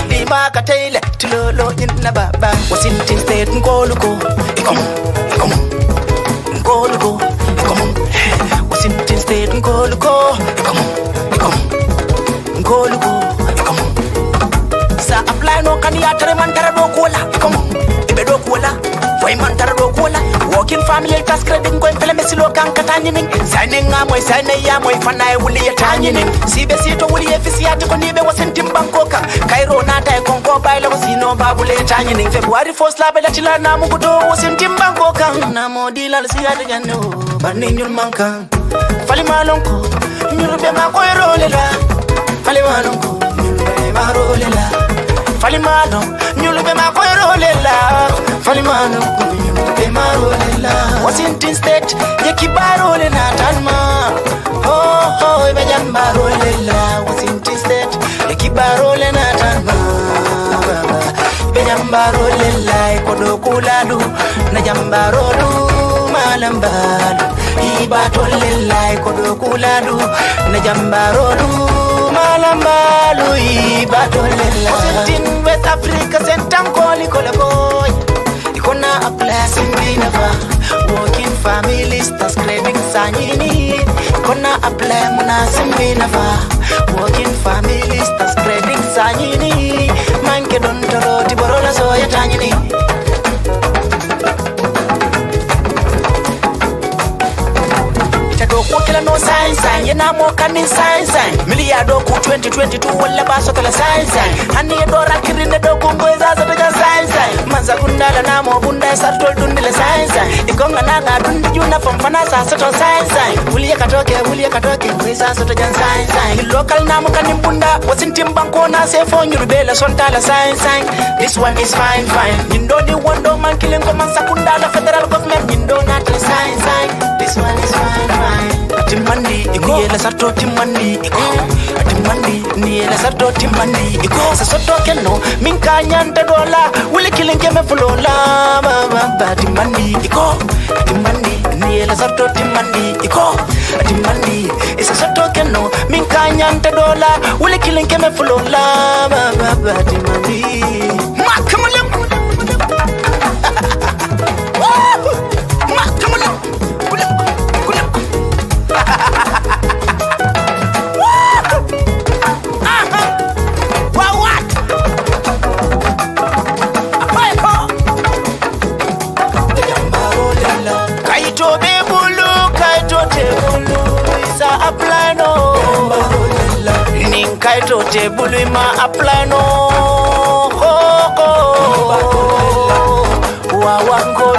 di maka tayle tulolo inna baba wasintin state ngoluko ikomo ngoluko ikomo wasintin state ngoluko ikomo ngoluko ikomo sa apply no kan ya tare man tare do kola ikomo ibe do kola foy man tare do kola working family task credit ko fele mesilo kan katani ning sane nga moy sane ya moy fanay wuli ya tani ning sibe sito wuli efisiati ko nibe wasentim bankoka kairo nata ko baila ko sino babule tanya ning February 1st la bela tila na mu kudo sintim banko kan na modila la siya de jano banni nyul mankan fali malonko nyul be ma ko rolela fali malonko nyul be ma rolela fali malon nyul be ma ko rolela fali malonko nyul be ma rolela Washington state yekibaro le natanma oh be jamba rolela Washington state yekibaro le natanma be jamba rolela kodo kuladu na jamba rodu malambalu iba tolela kodo kuladu na jamba rodu malambalu iba tolela Washington West Africa sentankoli kolaboy ikona a place in Binava working families that's craving sanyini ikona a place muna simbinava working families that's craving sanyini manke don toro tiborola so yatanyini Kila no sign sign yena mo kanin sign sign miliardo ku 2022 wala ba so kala sign sign hani do rakirinde do ku ngoza so to sign sign manza kundala na mo bunda sa tol dundile sign sign ikonga na na dundi juna famfana sa so to sign sign uliye katoke ngoza so to sign sign local na mo kanin bunda wasintim banko na se fo nyurubela son tala sign sign this one is fine nindo di wondo man killing ko man sakundala federal government nindo na tala sign sign this one is fine Timandi iko la sarto timandi iko timandi ni la sarto timandi iko sa soto keno minka nyanta dola wuli kilinge me fulola ba timandi iko timandi ni la sarto timandi iko timandi isa soto keno minka nyanta dola wuli kilinge me fulola ba timandi ma come on Kaito tebulu ima apply no wa wango